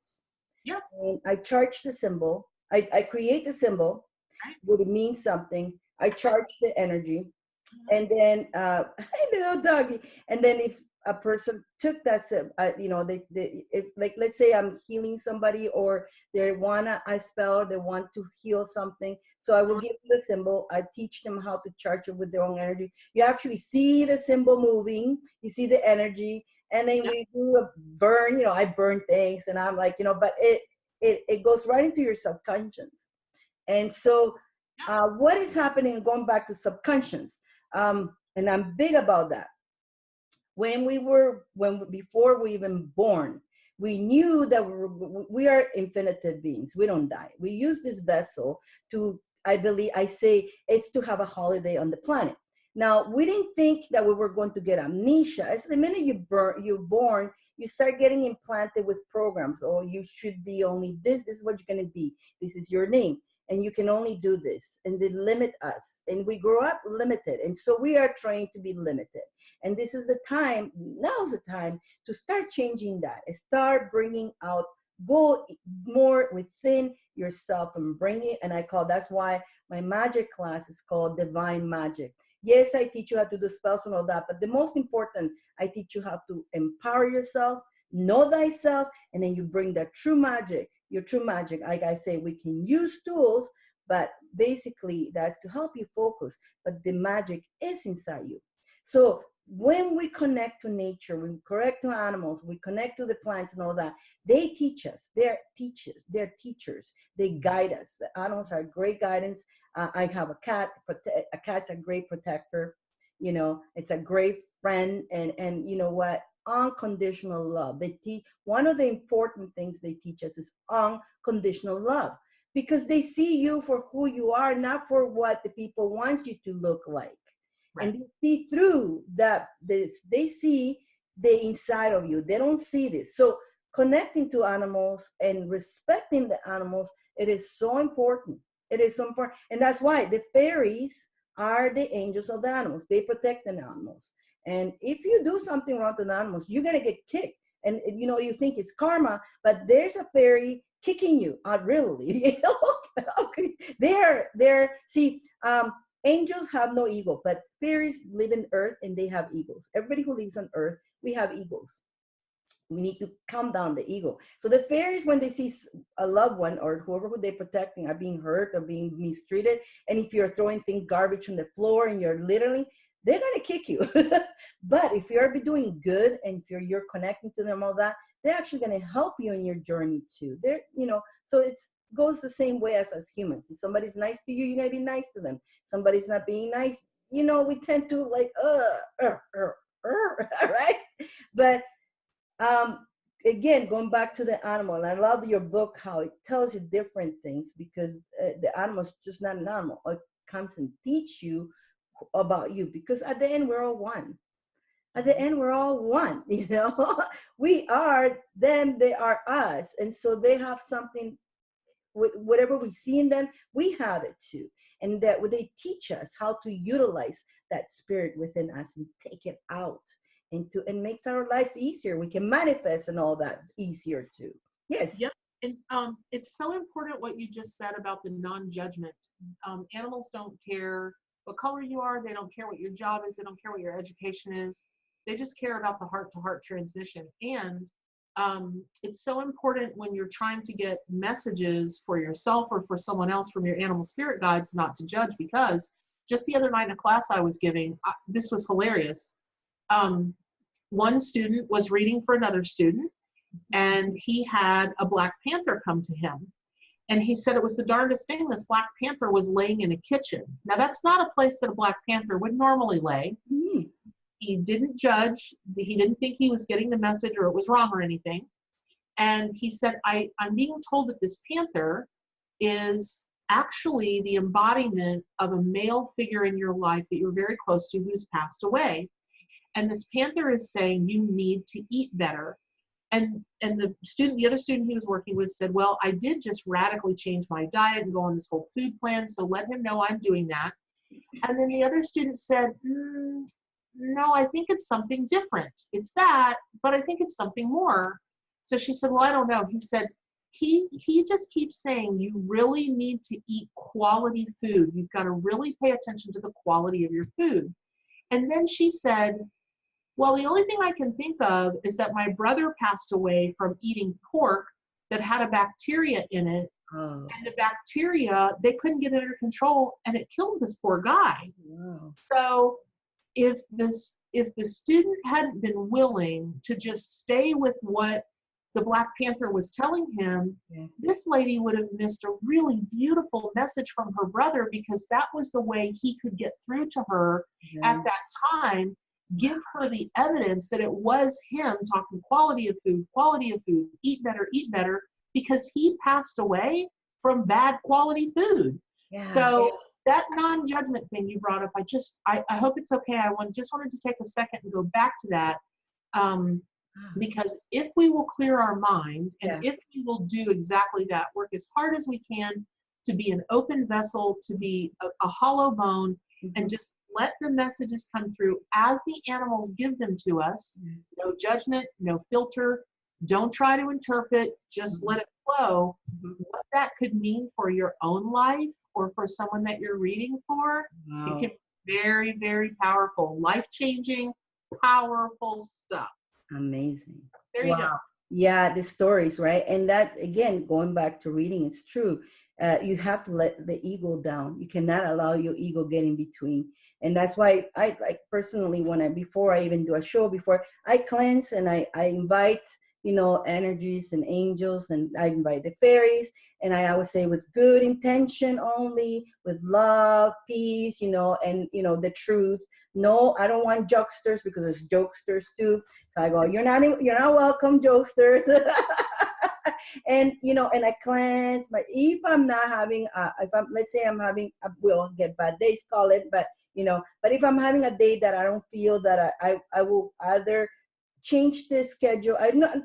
Yeah. And I charge the symbol. I create the symbol. Would it mean something? I charge the energy. And then, hey, little doggy. And then if a person took that, if, like, let's say I'm healing somebody, or they want a spell, they want to heal something. So I will give them the symbol. I teach them how to charge it with their own energy. You actually see the symbol moving, you see the energy, and then Yep. we do a burn. I burn things, and I'm like, but it goes right into your subconscious. And so, Yep. what is happening, going back to subconscious, and I'm big about that. Before we even born, we knew that we are infinitive beings. We don't die. We use this vessel to, I say, it's to have a holiday on the planet. Now, we didn't think that we were going to get amnesia. It's the minute you're born, you start getting implanted with programs. Oh, you should be only this. This is what you're going to be. This is your name. And you can only do this. And they limit us. And we grow up limited. And so we are trained to be limited. And this is the time, now's the time to start changing that. And start bringing out, go more within yourself and bring it. And that's why my magic class is called Divine Magic. Yes, I teach you how to do spells and all that, but the most important, I teach you how to empower yourself, know thyself, and then you bring that true magic, your true magic. Like I say, we can use tools, but basically that's to help you focus, but the magic is inside you. So when we connect to nature, we connect to animals, we connect to the plants and all that, they teach us. They're teachers. They're teachers. They guide us. The animals are great guidance. I have a cat. A cat's a great protector. It's a great friend. And you know what? Unconditional love. One of the important things they teach us is unconditional love, because they see you for who you are, not for what the people want you to look like. Right. And they see through that. They see the inside of you. They don't see this. So connecting to animals and respecting the animals, it is so important. It is so important. And that's why the fairies are the angels of the animals. They protect the animals. And if you do something wrong to the animals, you're going to get kicked. And you think it's karma, but there's a fairy kicking you out, really. Okay. See, angels have no ego, but fairies live in earth and they have egos. Everybody who lives on earth, we have egos. We need to calm down the ego. So the fairies, when they see a loved one or whoever who they're protecting are being hurt or being mistreated, and if you're throwing garbage on the floor and you're literally, they're gonna kick you. But if you're doing good and if you're connecting to them, all that, they're actually gonna help you in your journey too. So it goes the same way as humans. If somebody's nice to you, you're gonna be nice to them. Somebody's not being nice, we tend to like, right? But again, going back to the animal, and I love your book, how it tells you different things, because the animal is just not an animal. It comes and teach you about you, because at the end, we're all one. At the end, we're all one, we are them, they are us. And so they have something, whatever we see in them, we have it too. And that they teach us how to utilize that spirit within us and take it out and makes our lives easier. We can manifest and all that easier too. Yes. Yep. And it's so important what you just said about the non-judgment. Animals don't care what color you are. They don't care what your job is. They don't care what your education is. They just care about the heart-to-heart transmission. And it's so important when you're trying to get messages for yourself or for someone else from your animal spirit guides not to judge, because just the other night in a class I was giving, this was hilarious. One student was reading for another student, and he had a Black Panther come to him. And he said it was the darndest thing. This Black Panther was laying in a kitchen. Now, that's not a place that a Black Panther would normally lay. Mm-hmm. He didn't judge. He didn't think he was getting the message or it was wrong or anything. And he said, I'm being told that this panther is actually the embodiment of a male figure in your life that you're very close to who's passed away. And this panther is saying you need to eat better. And the other student he was working with said, well, I did just radically change my diet and go on this whole food plan, so let him know I'm doing that. And then the other student said, no, I think it's something different. It's that, but I think it's something more. So she said, well, I don't know. He said, he just keeps saying you really need to eat quality food. You've got to really pay attention to the quality of your food. And then she said, Well, the only thing I can think of is that my brother passed away from eating pork that had a bacteria in it. Oh, And the bacteria, they couldn't get it under control, and it killed this poor guy. wow. So if the student hadn't been willing to just stay with what the Black Panther was telling him, Yeah. this lady would have missed a really beautiful message from her brother, because that was the way he could get through to her Yeah. at that time, give her the evidence that it was him talking quality of food, eat better, because he passed away from bad quality food. Yeah. So that non-judgment thing you brought up, I hope it's okay. Just wanted to take a second and go back to that. Because if we will clear our mind, and Yeah. if we will do exactly that, work as hard as we can to be an open vessel, to be a hollow bone, and Mhm. just let the messages come through as the animals give them to us. Mhm. No judgment, no filter. Don't try to interpret, just let it flow. Mhm. What that could mean for your own life or for someone that you're reading for, it Wow. can be very, very powerful, life-changing, powerful stuff. Amazing. There you go. Wow. Yeah, the stories, right? And that, again, going back to reading, it's true. You have to let the ego down. You cannot allow your ego get in between. And that's why I like personally, before I even do a show, before I cleanse and I invite, energies and angels, and I invite the fairies, and I always say with good intention only, with love, peace, the truth. No, I don't want jokesters, because there's jokesters too. So I go, you're not welcome, jokesters. And I cleanse. But if I'm not having, let's say I'm having, we'll get bad days, call it, but if I'm having a day that I don't feel that I will either change the schedule.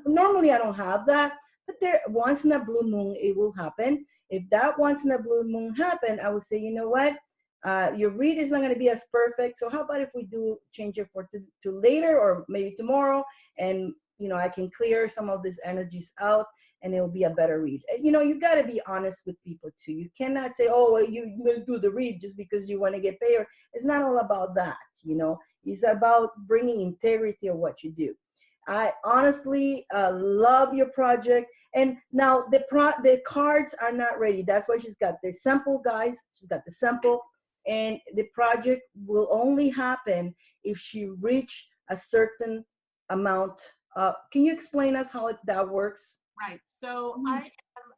Normally I don't have that, but there once in a blue moon it will happen. If that once in a blue moon happen, I would say, you know what? Your read is not going to be as perfect. So how about if we do change it to later, or maybe tomorrow, and I can clear some of these energies out, and it will be a better read. You got to be honest with people too. You cannot say, oh, well, you must do the read just because you want to get paid. It's not all about that. It's about bringing integrity of what you do. I honestly love your project. And now the cards are not ready. That's why she's got the sample, guys. She's got the sample. And the project will only happen if she reach a certain amount. Can you explain us how that works? Right. So I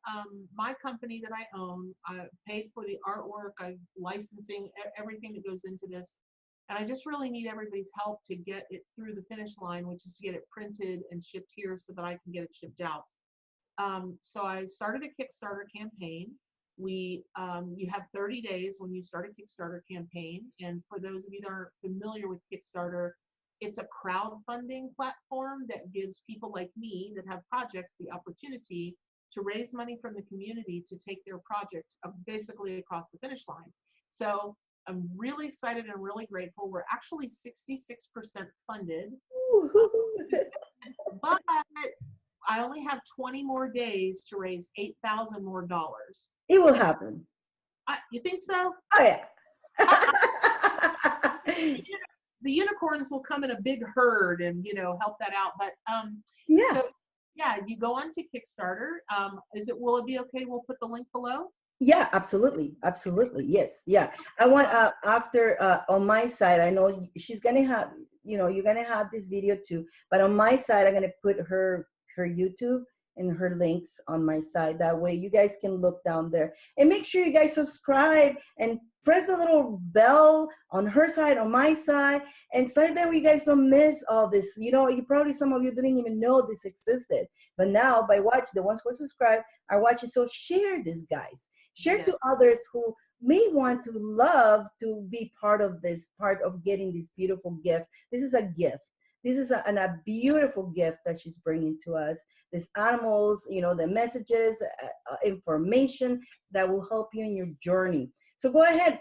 am my company that I own. I paid for the artwork, I licensing, everything that goes into this. And I just really need everybody's help to get it through the finish line, which is to get it printed and shipped here so that I can get it shipped out. So I started a Kickstarter campaign. You have 30 days when you start a Kickstarter campaign. And for those of you that aren't familiar with Kickstarter, it's a crowdfunding platform that gives people like me that have projects the opportunity to raise money from the community to take their project basically across the finish line. So I'm really excited and really grateful. We're actually 66% funded, but I only have 20 more days to raise $8,000 more. It will happen. You think so? Oh, yeah. The unicorns will come in a big herd and help that out. But so Yes. yeah, you go on to Kickstarter. Will it be okay? We'll put the link below. Yeah, absolutely. Absolutely. Yes. Yeah. I want, after, on my side, I know she's going to have, you're going to have this video too, but on my side, I'm going to put her YouTube and her links on my side. That way you guys can look down there, and make sure you guys subscribe and press the little bell on her side, on my side, and so that you guys don't miss all this. Some of you didn't even know this existed, but now by watching, the ones who subscribe are watching. So share this, guys. Share to others who may want to love to be part of getting this beautiful gift. This is a gift. This is a beautiful gift that she's bringing to us. These animals, the messages, information that will help you in your journey. So go ahead,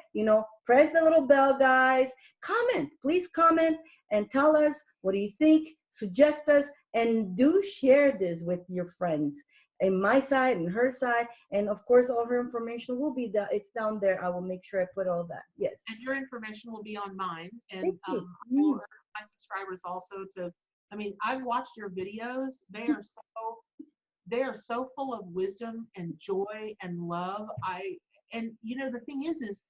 press the little bell, guys. Comment, please comment and tell us, what do you think? Suggest us, and do share this with your friends. And my side and her side, and of course all her information will be it's down there. I will make sure I put all that. Yes. And your information will be on mine. And Thank you. I will urge my subscribers also to, I mean, I've watched your videos. They are so full of wisdom and joy and love. And you know, the thing is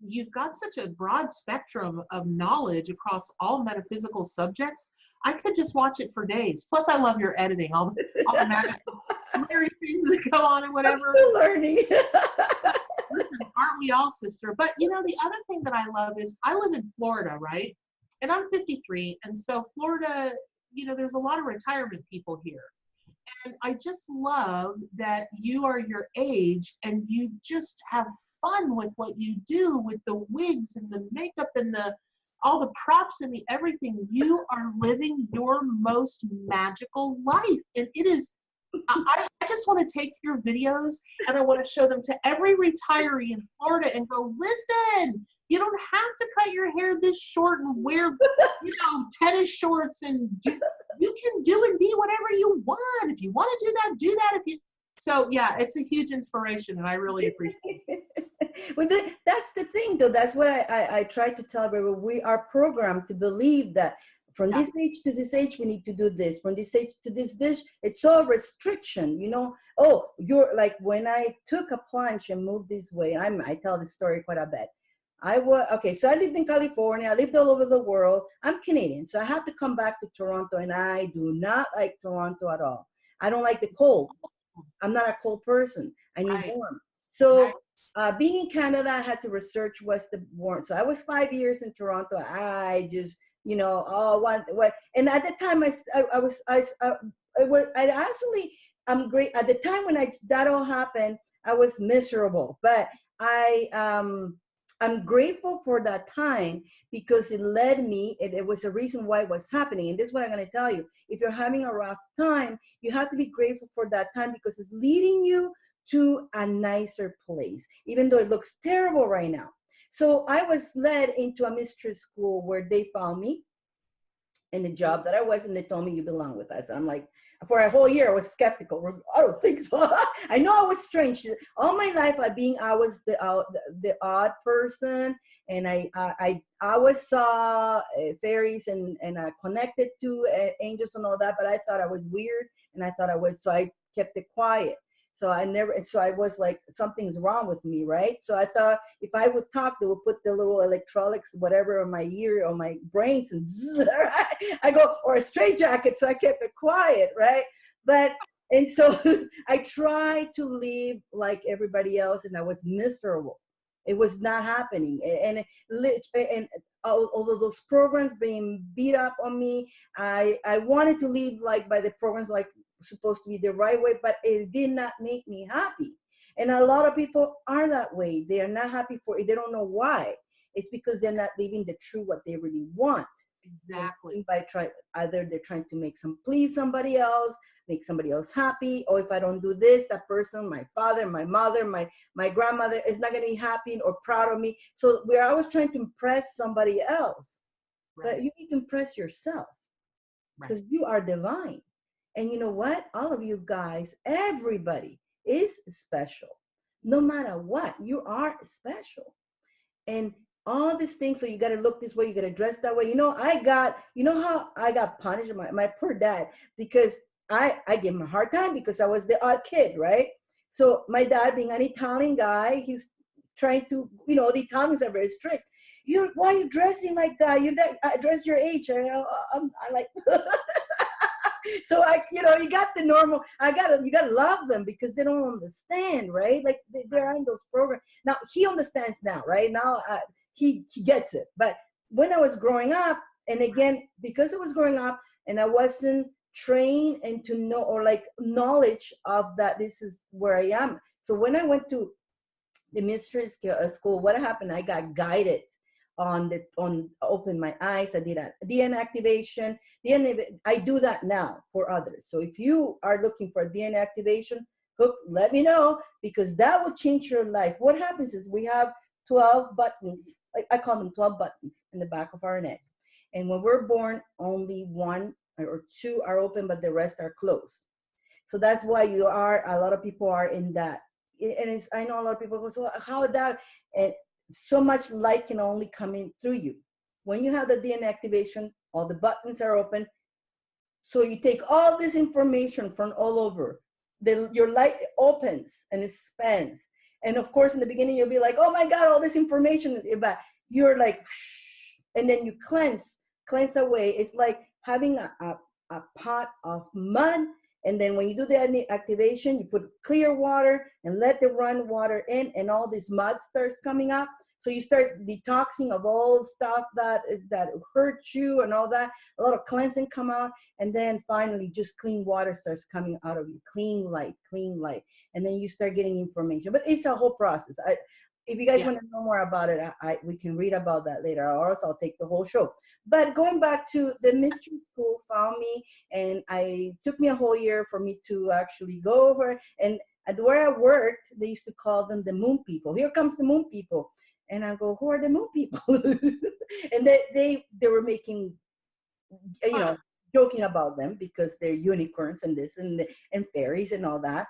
you've got such a broad spectrum of knowledge across all metaphysical subjects. I could just watch it for days. Plus, I love your editing, all the magic, hilarious things that go on and I'm whatever. still learning. Listen, aren't we all, sister? But you know, the other thing that I love is I live in Florida, right? And I'm 53, and so Florida, you know, there's a lot of retirement people here. And I just love that you are your age and you just have fun with what you do with the wigs and the makeup and the all the props and the everything. You are living your most magical life. And it is, I just want to take your videos and I want to show them to every retiree in Florida and go, listen, you don't have to cut your hair this short and wear, you know, tennis shorts and you can do and be whatever you want. If you want to do that, do that. If you, so yeah, it's a huge inspiration and I really appreciate it. Well, that's the thing, though. That's what I try to tell everyone. We are programmed to believe that from this age to this age, we need to do this. From this age to this, it's all restriction, you know. Oh, you're like, when I took a plunge and moved this way, I tell this story quite a bit. So I lived in California. I lived all over the world. I'm Canadian, so I had to come back to Toronto, and I do not like Toronto at all. I don't like the cold. I'm not a cold person. I need warm. So being in Canada, I had to research what's the warm. So I was 5 years in Toronto. I just, you know, what? And at the time, I'm great. At the time when that all happened, I was miserable. But I'm grateful for that time because it led me, it was a reason why it was happening. And this is what I'm going to tell you. If you're having a rough time, you have to be grateful for that time because it's leading you to a nicer place, even though it looks terrible right now. So I was led into a mistress school where they found me in the job that I was, and they told me, you belong with us. I'm like, for a whole year, I was skeptical. I don't think so. I know I was strange. All my life, I was the odd person, and I always saw fairies and connected to angels and all that, but I thought I was weird, and I thought I was, so I kept it quiet. So I was like, something's wrong with me, right? So I thought if I would talk, they would put the little electronics, whatever, on my ear, on my brains, and I go, or a straitjacket. So I kept it quiet, right? And so I tried to live like everybody else, and I was miserable. It was not happening. And although those programs being beat up on me, I wanted to live like by the programs, like supposed to be the right way, but it did not make me happy. And a lot of people are that way. They are not happy for it. They don't know why. It's because they're not living the true what they really want. Exactly. Either they're trying to please somebody else, make somebody else happy, or if I don't do this, that person, my father, my mother, my grandmother is not going to be happy or proud of me. So we're always trying to impress somebody else. Right. But you need to impress yourself because you are divine. And you know what? All of you guys, everybody is special. No matter what, you are special. And all these things, so you got to look this way, you got to dress that way. You know how I got punished, my poor dad, because I gave him a hard time because I was the odd kid, right? So my dad, being an Italian guy, he's trying to, the Italians are very strict. Why are you dressing like that? I dress your age. I'm like... So you got the normal. You gotta love them because they don't understand, right? Like they're in those programs. Now he understands now, right? Now he gets it. But when I was growing up, and again, because I was growing up and I wasn't trained and to know, or like knowledge of that, this is where I am. So when I went to the mistress school, what happened? I got guided on open my eyes. I did a DNA activation. I do that now for others. So if you are looking for DNA activation, let me know, because that will change your life. What happens is we have 12 buttons. I call them 12 buttons in the back of our neck. And when we're born, only one or two are open, but the rest are closed. So that's why a lot of people are in that. And I know a lot of people go, so how that? And so much light can only come in through you. When you have the DNA activation, all the buttons are open. So you take all this information from all over. Your light opens and expands. And of course, in the beginning, you'll be like, oh my God, all this information. But you're like, shh, and then you cleanse away. It's like having a pot of mud. And then when you do the activation, you put clear water and let the run water in, and all this mud starts coming up. So you start detoxing of all stuff that hurts you and all that. A lot of cleansing come out, and then finally just clean water starts coming out of you. Clean light, and then you start getting information. But it's a whole process. If you guys want to know more about it, we can read about that later, or else I'll take the whole show. But going back to the mystery school, found me, and took me a whole year for me to actually go over. And at where I worked, they used to call them the moon people. Here comes the moon people. And I go, who are the moon people? And they were making, joking about them because they're unicorns and this and fairies and all that.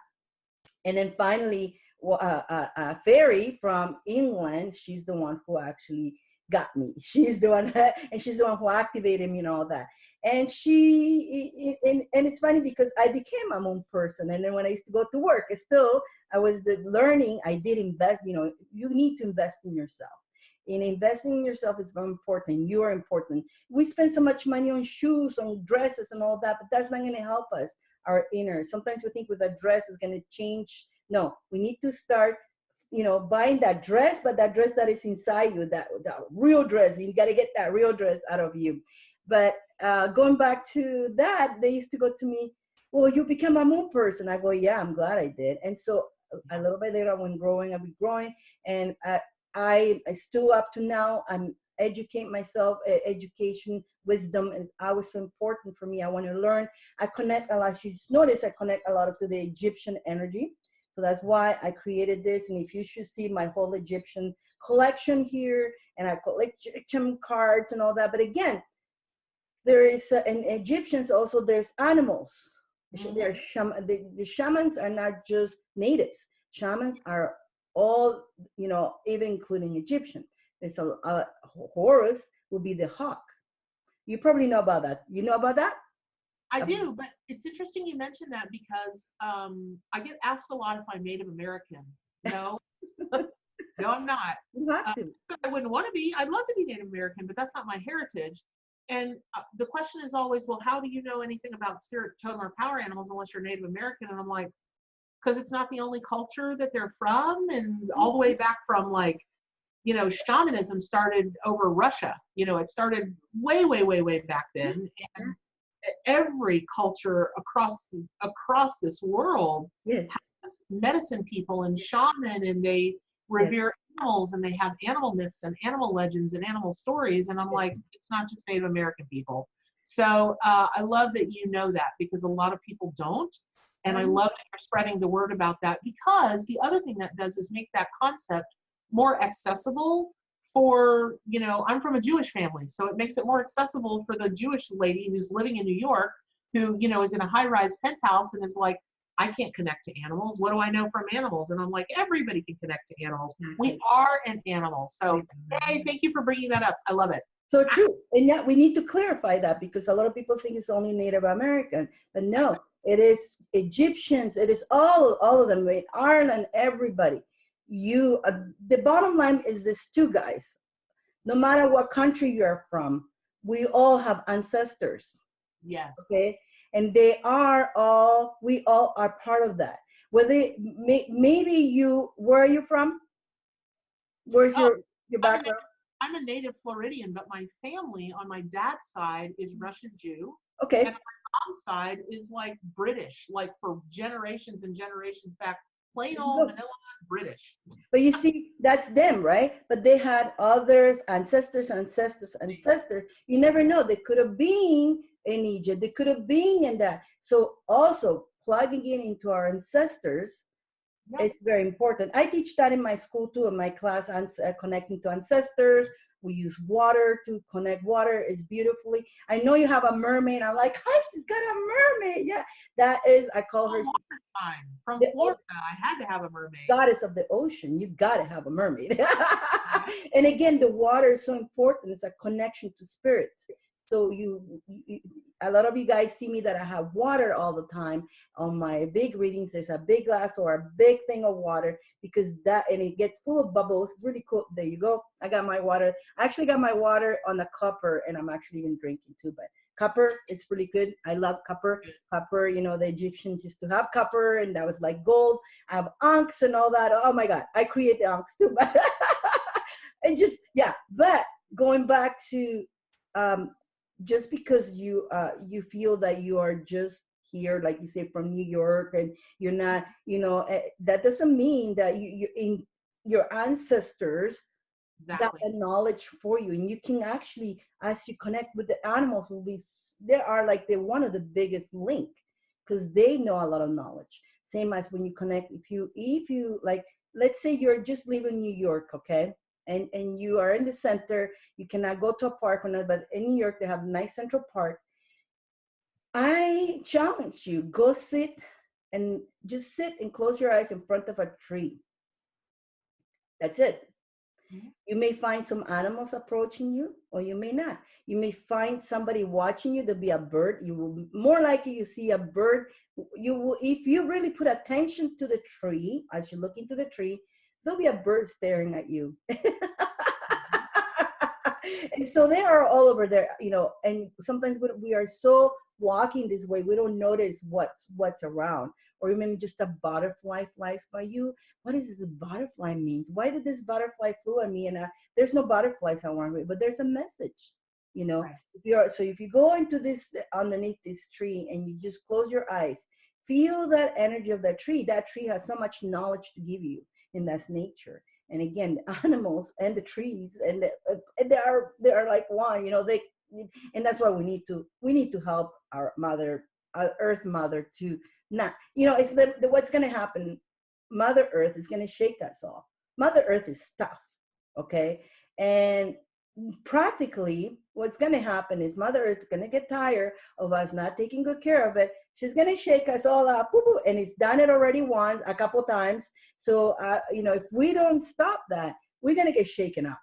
And then finally, a fairy from England, she's the one who actually got me. She's the one, and she's the one who activated me and all that. And and it's funny because I became a moon person. And then when I used to go to work, I was learning. I did invest. You need to invest in yourself. And investing in yourself is very important. You are important. We spend so much money on shoes, on dresses and all that, but that's not going to help us, our inner. Sometimes we think with a dress is going to change. No, we need to start, buying that dress, but that dress that is inside you, that real dress. You got to get that real dress out of you. But going back to that, they used to go to me, well, you become a moon person. I go, yeah, I'm glad I did. And so a little bit later, when I'll be growing. And I still up to now, I'm educate myself. Education, wisdom is always so important for me. I want to learn. I connect a lot. You notice I connect a lot to the Egyptian energy. So that's why I created this. And if you should see my whole Egyptian collection here, and I collect Egyptian cards and all that. But again, there is, in Egyptians also, there's animals. The shamans are not just natives. Shamans are all, even including Egyptian. There's Horus will be the hawk. You probably know about that. You know about that? I do, but it's interesting you mentioned that because I get asked a lot if I'm Native American. No, no, I'm not. You have to. I wouldn't want to be. I'd love to be Native American, but that's not my heritage. And the question is always, well, how do you know anything about spirit, totem, or power animals unless you're Native American? And I'm like, because it's not the only culture that they're from, and all the way back from shamanism started over Russia. It started way, way, way, way back then. And every culture across this world has medicine people and shaman, and they revere animals, and they have animal myths and animal legends and animal stories. And I'm like, it's not just Native American people. So I love that you know that, because a lot of people don't. And I love that you're spreading the word about that, because the other thing that does is make that concept more accessible for, I'm from a Jewish family, so it makes it more accessible for the Jewish lady who's living in New York, who, is in a high-rise penthouse and is like, I can't connect to animals. What do I know from animals? And I'm like, everybody can connect to animals. We are an animal. So, hey, thank you for bringing that up. I love it. So true. And yet we need to clarify that, because a lot of people think it's only Native American, but no, it is Egyptians. It is all of them. In Ireland, everybody. The bottom line is this too, guys. No matter what country you're from, we all have ancestors. Yes. Okay. And we all are part of that. Maybe where are you from? Where's your background? I'm a native Floridian, but my family on my dad's side is Russian Jew. Okay. And my mom's side is like British, like for generations and generations back, plain old vanilla British. But you see, that's them, right? But they had other ancestors. You never know. They could have been in Egypt. They could have been in that. So also plugging into our ancestors, it's very important. I teach that in my school too, in my class, connecting to ancestors. We use water to connect. Water is beautifully. I know you have a mermaid. I'm like, hi, she's got a mermaid. Yeah, that is, I call her. From Florida, I had to have a mermaid. Goddess of the ocean. You got to have a mermaid. And again, the water is so important. It's a connection to spirits. So a lot of you guys see me that I have water all the time on my big readings. There's a big glass or a big thing of water, because and it gets full of bubbles. It's really cool. There you go. I got my water. I actually got my water on the copper, and I'm actually even drinking too. But copper is really good. I love copper. Copper, the Egyptians used to have copper, and that was like gold. I have ankhs and all that. Oh my God, I create the ankhs too. But and just, yeah. But going back to, just because you feel that you are just here, like you say, from New York, and you're not, that doesn't mean that you in your ancestors got Exactly. the knowledge for you. And you can actually, as you connect with the animals, they are like they're one of the biggest link, because they know a lot of knowledge. Same as when you connect, if you like, let's say you're just leaving New York, okay, and you are in the center, you cannot go to a park or not, but in New York they have a nice Central Park. I challenge you, go sit and just sit and close your eyes in front of a tree. That's it. Mhm. You may find some animals approaching you, or you may not. You may find somebody watching you. There'll be a bird. You will more likely you see a bird. You will, if you really put attention to the tree, as you look into the tree, there'll be a bird staring at you. And so they are all over there, and sometimes when we are so walking this way, we don't notice what's around. Or maybe just a butterfly flies by you. What does this butterfly means? Why did this butterfly flew at me? And there's no butterflies around me, but there's a message, Right. if you go into this, underneath this tree, and you just close your eyes, feel that energy of that tree has so much knowledge to give you, and that's nature. And again, the animals and the trees, and they are like one, they, and that's why we need to help our mother, our earth mother, to not, it's what's going to happen. Mother Earth is going to shake us all. Mother Earth is tough, okay? And practically what's going to happen is Mother Earth is going to get tired of us not taking good care of it. She's going to shake us all up, and it's done it already once, a couple times. So if we don't stop that, we're going to get shaken up.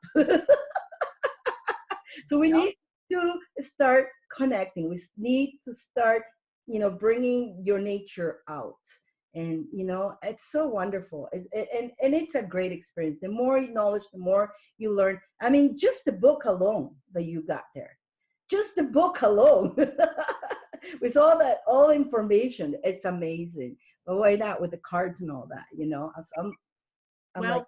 So we Yep. need to start connecting. We need to start, bringing your nature out. And, it's so wonderful. And it's a great experience. The more knowledge, the more you learn. I mean, just the book alone that you got there, just the book alone, with all information, it's amazing. But why not with the cards and all that, I'm like, Well,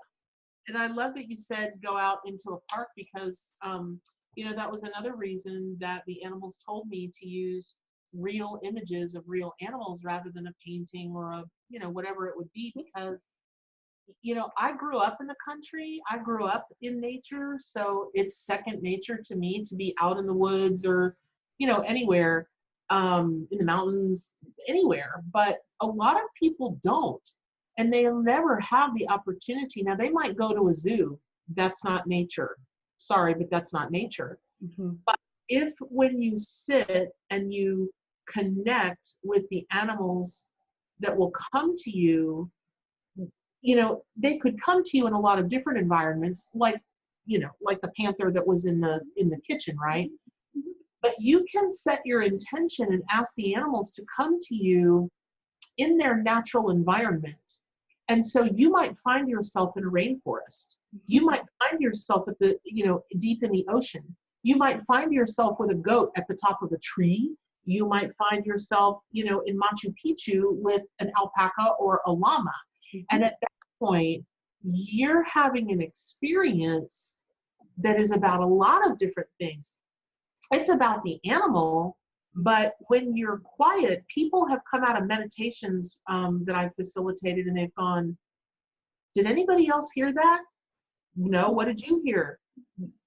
and I love that you said go out into a park, because that was another reason that the animals told me to use real images of real animals rather than a painting or a whatever it would be, because I grew up in the country, I grew up in nature, so it's second nature to me to be out in the woods, or anywhere, in the mountains, anywhere. But a lot of people don't, and they'll never have the opportunity. Now, they might go to a zoo. That's not nature. Sorry, but that's not nature. mhm. But if, when you sit and you connect with the animals that will come to you, they could come to you in a lot of different environments, like the panther that was in the kitchen, right? But you can set your intention and ask the animals to come to you in their natural environment. And so you might find yourself in a rainforest. You might find yourself at deep in the ocean. You might find yourself with a goat at the top of a tree. You might find yourself, in Machu Picchu with an alpaca or a llama. And at that point, you're having an experience that is about a lot of different things. It's about the animal, but when you're quiet, people have come out of meditations that I've facilitated, and they've gone, did anybody else hear that? No, what did you hear?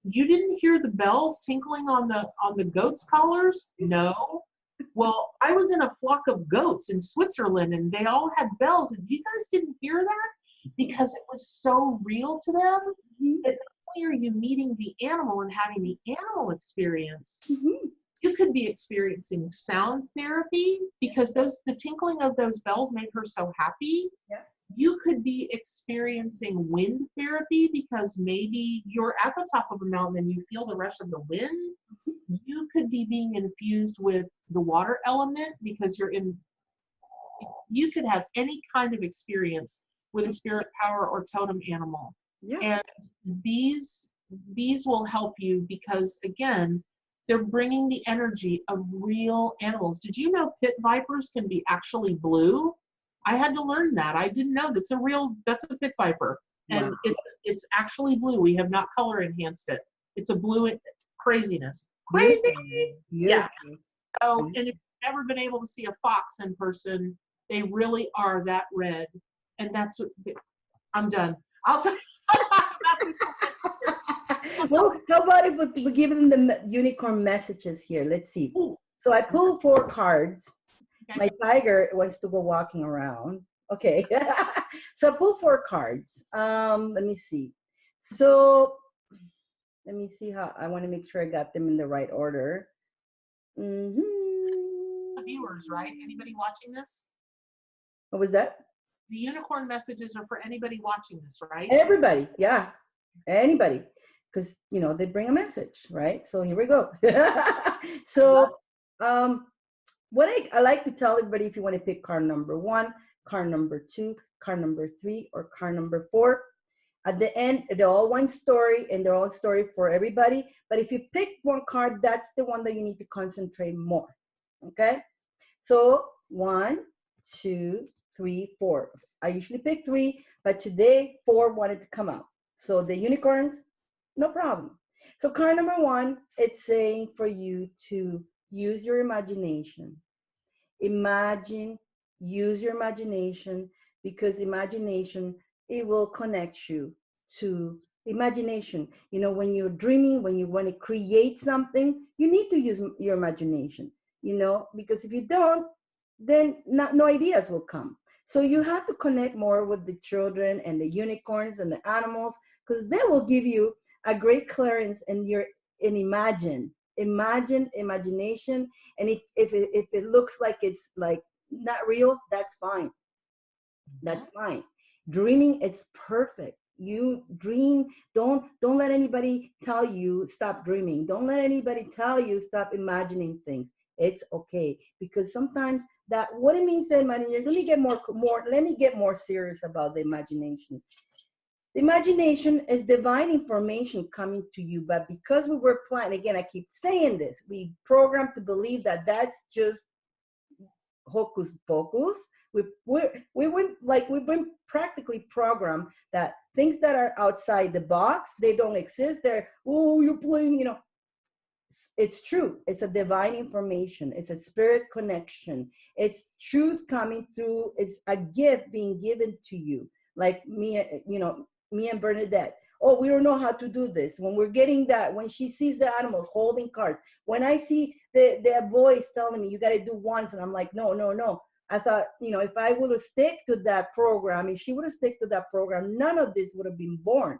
You didn't hear the bells tinkling on the goats' collars? No. Well, I was in a flock of goats in Switzerland, and they all had bells, and you guys didn't hear that? Because it was so real to them that not only are you meeting the animal and having the animal experience, Mhm. you could be experiencing sound therapy, because the tinkling of those bells made her so happy. Yeah. You could be experiencing wind therapy, because maybe you're at the top of a mountain and you feel the rush of the wind. you could be being infused with the water element because you could have any kind of experience with a spirit power or totem animal. Yeah. And these will help you because, again, they're bringing the energy of real animals. Did you know pit vipers can be actually blue? I had to learn that. I didn't know that's a pit viper. Wow. And it's actually blue. We have not color enhanced it. It's a blue craziness. Crazy. Yeah. Beautiful. So, and if you've never been able to see a fox in person, they really are that red. And that's what I'm done. I'll talk about this. Well, how about if we give them the unicorn messages here? Let's see. Ooh. So I pulled 4 cards. Okay. My tiger wants to go walking around. Okay. So I pulled 4 cards. Let me see. So let me see how I want to make sure I got them in the right order. Mm-hmm. The viewers, right? Anybody watching this? What was that? The unicorn messages are for anybody watching this, right? Everybody. Yeah. Anybody. Because, you know, they bring a message, right? So here we go. So what I like to tell everybody, if you want to pick card number 1, card number 2, card number 3, or card number 4, at the end, they're all one story and they're all story for everybody. But if you pick one card, that's the one that you need to concentrate more. Okay? So 1, 2, 3, 4. I usually pick 3, but today 4 wanted to come out. So the unicorns, no problem. So card number 1, it's saying for you to use your imagination. Use your imagination, because imagination, it will connect you to imagination. You know, when you're dreaming, when you want to create something, you need to use your imagination, you know, because if you don't, then no ideas will come. So you have to connect more with the children and the unicorns and the animals, because they will give you a great clearance in imagination. And if it looks like it's like not real, that's fine. That's fine. Dreaming, it's perfect. You dream. Don't let anybody tell you stop dreaming. Don't let anybody tell you stop imagining things. It's okay, because sometimes that what it means to imagination. Let me get more serious about the imagination. The imagination is divine information coming to you, but because we were planning, again, I keep saying this, we programmed to believe that that's just hocus pocus. We've been practically programmed that things that are outside the box, they don't exist. You're playing, you know. It's true. It's a divine information. It's a spirit connection. It's truth coming through. It's a gift being given to you. Like me, you know, me and Bernadette. Oh, we don't know how to do this. When we're getting that, when she sees the animals holding cards, when I see the voice telling me you got to do once, and I'm like, no. I thought, you know, if I would have stick to that program, if she would have stick to that program, none of this would have been born,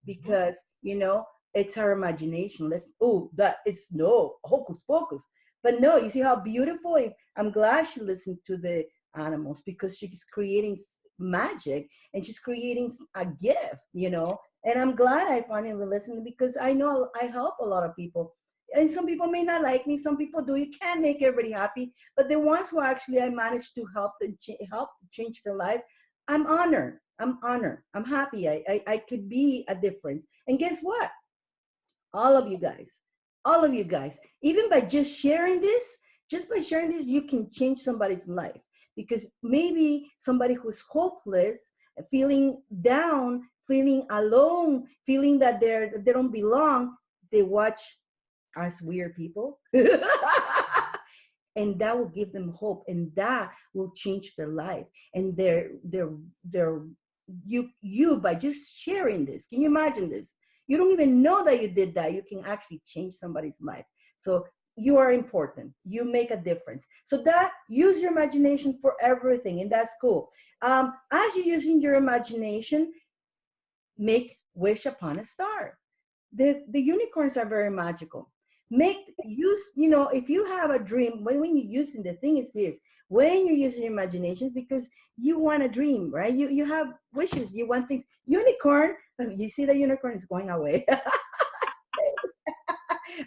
because, you know, it's her imagination. That is no hocus pocus. But no, you see how beautiful. I'm glad she listened to the animals, because she's creating magic and she's creating a gift, you know. And I'm glad I finally listened, because I know I help a lot of people. And some people may not like me, some people do. You can't make everybody happy, but the ones who actually I managed to help change their life, I'm honored. I'm happy. I could be a difference. And guess what? All of you guys, even by just sharing this, you can change somebody's life. Because maybe somebody who's hopeless, feeling down, feeling alone, feeling that they don't belong, they watch us weird people. And that will give them hope, and that will change their life. And you by just sharing this, can you imagine this? You don't even know that you did that. You can actually change somebody's life. So you are important. You make a difference. So that, use your imagination for everything, and that's cool. As you're using your imagination, make wish upon a star. The unicorns are very magical. If you have a dream, when you're using, the thing is this, when you're using your imagination, because you want a dream, right? You have wishes, you want things. Unicorn, you see the unicorn is going away.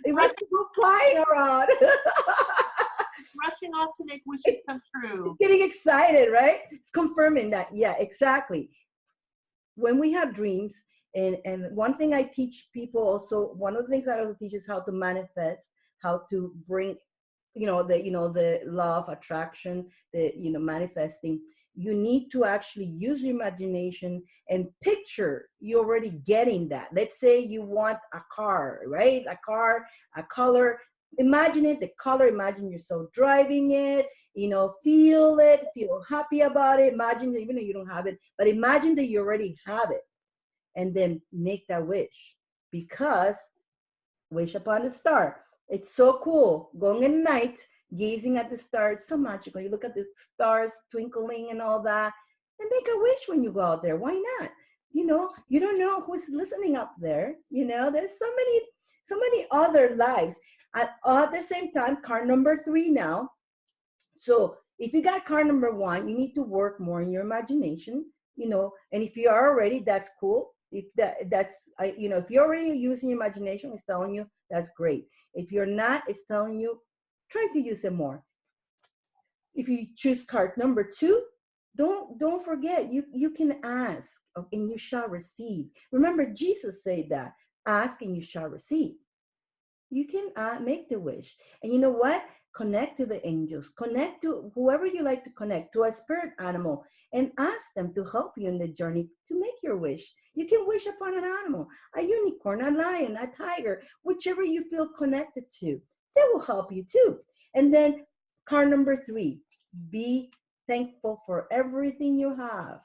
They must go flying around. Rushing off to make wishes come true. It's getting excited, right? It's confirming that. Yeah, exactly. When we have dreams, and one thing I teach people also, one of the things I also teach is how to manifest, how to bring, the law of attraction, the manifesting. You need to actually use your imagination and picture you already getting that. Let's say you want a car, right? A car, a color. Imagine it, the color. Imagine yourself driving it. Feel it, feel happy about it. Imagine, even though you don't have it, but imagine that you already have it, and then make that wish, because wish upon the star. It's so cool. Going at night, gazing at the stars, so magical. You look at the stars twinkling and all that, and make a wish when you go out there. Why not? You don't know who's listening up there. There's so many other lives. At the same time, card number 3 now. So if you got card number 1, you need to work more in your imagination, and if you are already, that's cool. If if you're already using your imagination, it's telling you that's great. If you're not, it's telling you try to use it more. If you choose card number 2, don't forget, you can ask and you shall receive. Remember, Jesus said that, ask and you shall receive. You can make the wish. And you know what? Connect to the angels. Connect to whoever you like to connect, to a spirit animal, and ask them to help you in the journey to make your wish. You can wish upon an animal, a unicorn, a lion, a tiger, whichever you feel connected to. They will help you too. And then card number 3, be thankful for everything you have.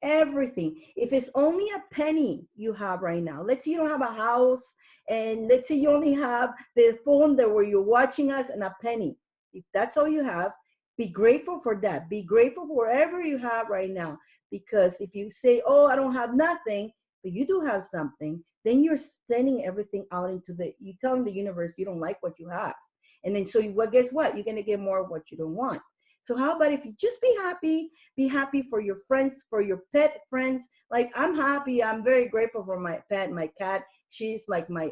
Everything. If it's only a penny you have right now, let's say you don't have a house, and let's say you only have the phone that where you're watching us and a penny. If that's all you have, be grateful for that. Be grateful for whatever you have right now. Because if you say, oh, I don't have nothing, but you do have something, then you're sending everything out you're telling the universe you don't like what you have. And then guess what? You're going to get more of what you don't want. So how about if you just be happy for your friends, for your pet friends. Like, I'm happy, I'm very grateful for my pet, my cat. She's like my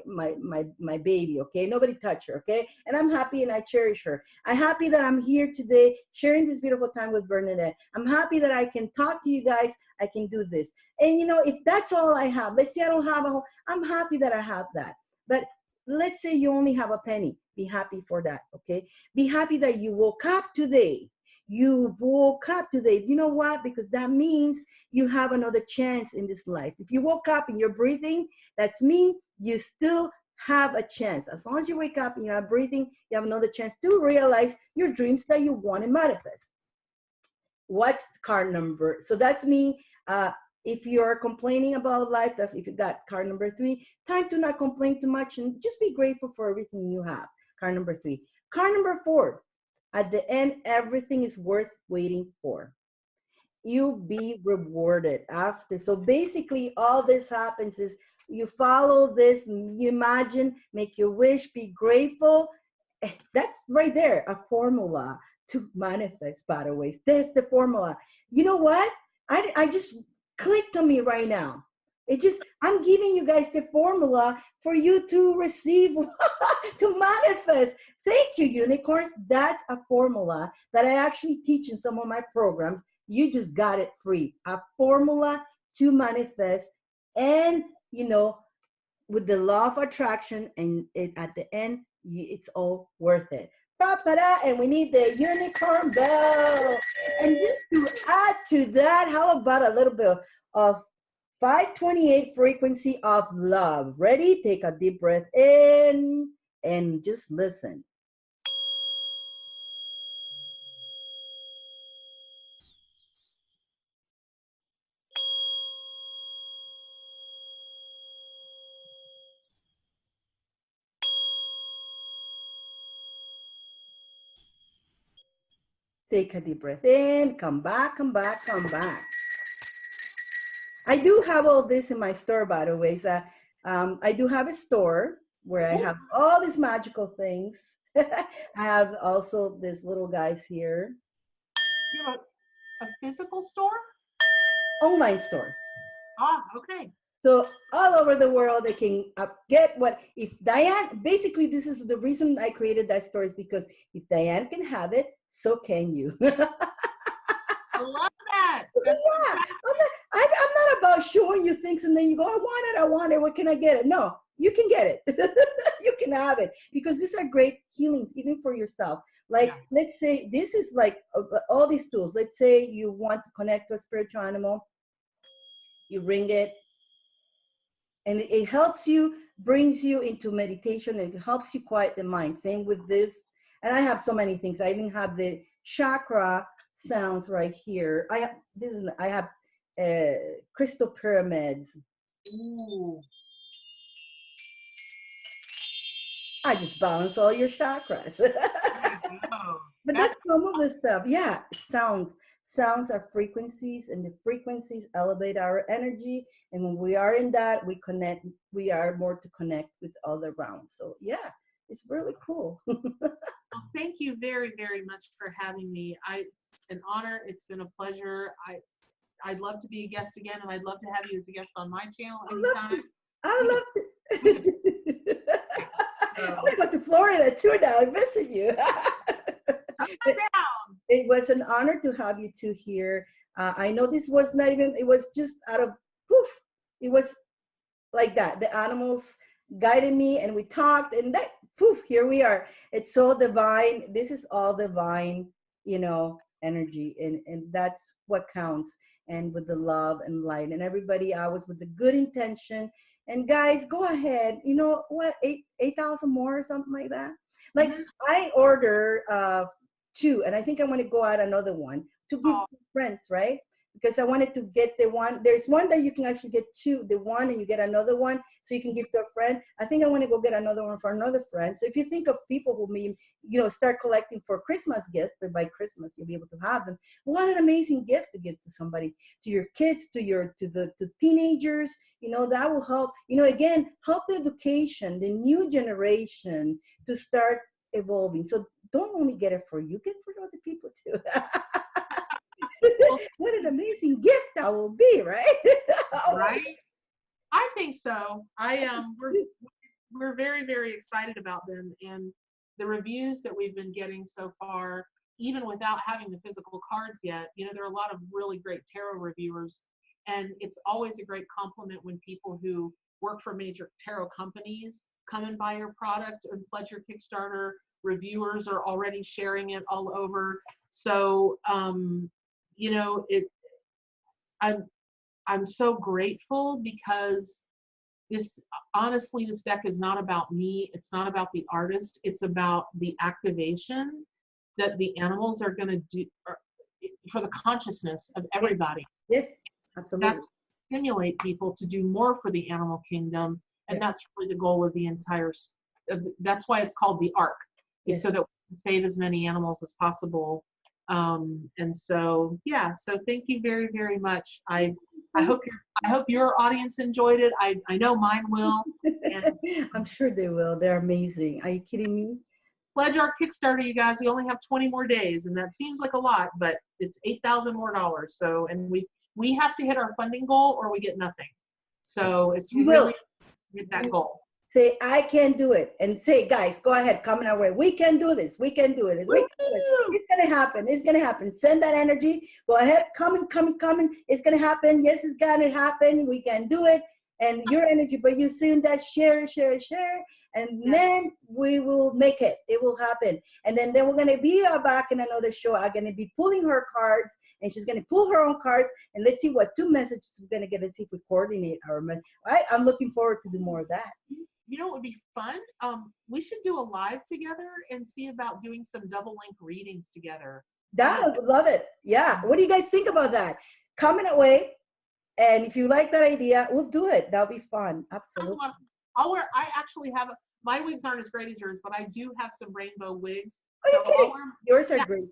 baby, okay? Nobody touch her, okay? And I'm happy and I cherish her. I'm happy that I'm here today sharing this beautiful time with Bernadette. I'm happy that I can talk to you guys. I can do this. And if that's all I have, let's say I don't have a home, I'm happy that I have that. But let's say you only have a penny. Be happy for that, okay? Be happy that you woke up today. You woke up today. You know what? Because that means you have another chance in this life. If you woke up and you're breathing, that's mean you still have a chance. As long as you wake up and you are breathing, you have another chance to realize your dreams that you want to manifest. What's card number? So that's me. If you're complaining about life, that's if you got card number 3. Time to not complain too much and just be grateful for everything you have. Card number 3. Card number 4. At the end, everything is worth waiting for. You'll be rewarded after. So basically, all this happens is you follow this, you imagine, make your wish, be grateful. That's right there, a formula to manifest, by the way. There's the formula. You know what? I just clicked on me right now. I'm giving you guys the formula for you to receive, to manifest. Thank you, unicorns. That's a formula that I actually teach in some of my programs. You just got it free. A formula to manifest, and, with the law of attraction, and at the end, it's all worth it. And we need the unicorn bell. And just to add to that, how about a little bit of 528 frequency of love? Ready? Take a deep breath in and just listen. Take a deep breath in, come back, come back, come back. I do have all this in my store, by the way. So, I do have a store where I have all these magical things. I have also these little guys here. You have a physical store? Online store. Ah, okay. So all over the world, they can get what, if Dyane, basically this is the reason I created that story, is because if Dyane can have it, so can you. I love that. That's Yeah, I'm not about showing you things and then you go, I want it, where can I get it? No, you can get it. You can have it, because these are great healings, even for yourself. Like, yeah. let's say this is like all these tools. Let's say you want to connect to a spiritual animal, you bring it, and it helps you, brings you into meditation, and it helps you quiet the mind. Same with this. And I have so many things. I even have the chakra sounds right here. I have crystal pyramids. Ooh. I just balance all your chakras. Oh, But that's that's some of the stuff. Yeah, sounds are frequencies, and the frequencies elevate our energy, and when we are in that, we connect, we are more to connect with other realms. So yeah, it's really cool. well, thank you very, very much for having me. It's an honor. It's been a pleasure. I'd love to be a guest again, and I'd love to have you as a guest on my channel I would love anytime. to. I We would could, love we could, to. I so, want to go to Florida too now. I'm missing you. come But down. it was an honor to have you two here. I know this was not even, it was just out of poof. It was like that. The animals guided me and we talked, and that poof, here we are. It's so divine. This is all divine, energy. And that's what counts. And with the love and light and everybody, I was with the good intention. And guys, go ahead. You know what? 8,000 more or something like that. Like, Mhm. I order two, and I think I want to go out another one to give Oh, friends, right? Because I wanted to get the one. There's one that you can actually get two, the one, and you get another one, so you can give to a friend. I think I want to go get another one for another friend. So if you think of people who may, start collecting for Christmas gifts, but by Christmas you'll be able to have them. What an amazing gift to give to somebody, to your kids, to teenagers. That will help. Again, help the education, the new generation to start evolving. So don't only get it for you, get it for other people too. well, What an amazing gift that will be, right? Oh my right? I think so. We're very, very excited about them, and the reviews that we've been getting so far, even without having the physical cards yet. There are a lot of really great tarot reviewers, and it's always a great compliment when people who work for major tarot companies come and buy your product and pledge your Kickstarter. Reviewers are already sharing it all over. So, it. I'm I'm so grateful because this honestly, this deck is not about me. It's not about the artist. It's about the activation that the animals are going to do for the consciousness of Yes, everybody. yes, absolutely. That's stimulate people to do more for the animal kingdom, and Yes, that's really the goal of the entire. That's why it's called the arc, is yes. so that we can save as many animals as possible. And so, yeah. So thank you very, very much. Thank I hope your audience enjoyed it. I know mine will. And I'm sure they will. They're amazing. Are you kidding me? pledge our Kickstarter, you guys. We only have 20 more days, and that seems like a lot, but it's $8,000 more dollars. So, and we have to hit our funding goal, or we get nothing. So it's You will. really hit that goal. Say, I can do it. And say, guys, go ahead, come our way. We can do this. We can do it. We can do it. Woo! It's going to happen. It's going to happen. Send that energy. Go ahead. Come. It's going to happen. Yes, it's going to happen. We can do it. And your energy, but you send that share. And Yes. then we will make it. It will happen. And then we're going to be back in another show. I'm going to be pulling her cards, and she's going to pull her own cards. And let's see what two messages we're going to get. Let's see if we coordinate our. All right. I'm looking forward to do more of that. You know what would be fun? We should do a live together and see about doing some double link readings together. That, I would love it. Yeah. What do you guys think about that? Comment away. And if you like that idea, we'll do it. That'll be fun. Absolutely. I actually have, my wigs aren't as great as yours, but I do have some rainbow wigs. Are you So kidding? Yours are yeah, great.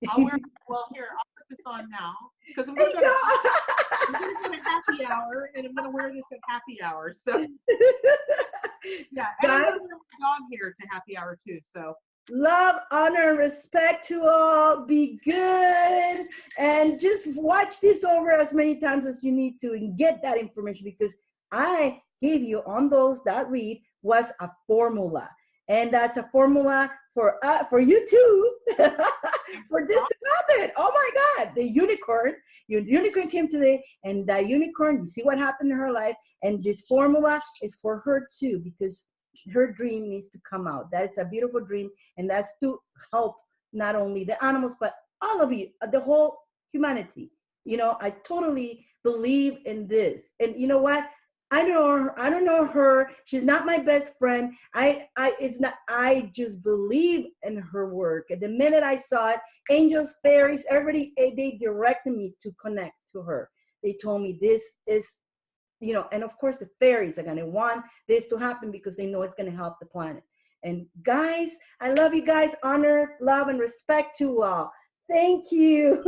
I'll wear, well, here, I'll put this on now because There you I'm going to go to happy hour, and I'm going to wear this at happy hour. So, go. yeah, and I'm going Guys, to wear my dog hair to happy hour too. So, love, honor, and respect to all. Be good. And just watch this over as many times as you need to and get that information, because I gave you on those that read was a formula. And that's a formula for you too, for this to happen. Oh my God, the unicorn, your unicorn came today, and that unicorn, you see what happened in her life, and this formula is for her too, because her dream needs to come out. That's a beautiful dream, and that's to help not only the animals, but all of you, the whole humanity. I totally believe in this. And you know what? I don't know her. She's not my best friend. It's not, I just believe in her work. And the minute I saw it, angels, fairies, everybody, they directed me to connect to her. They told me this is, and of course the fairies are going to want this to happen because they know it's going to help the planet. And guys, I love you guys. Honor, love, and respect to all. Thank you.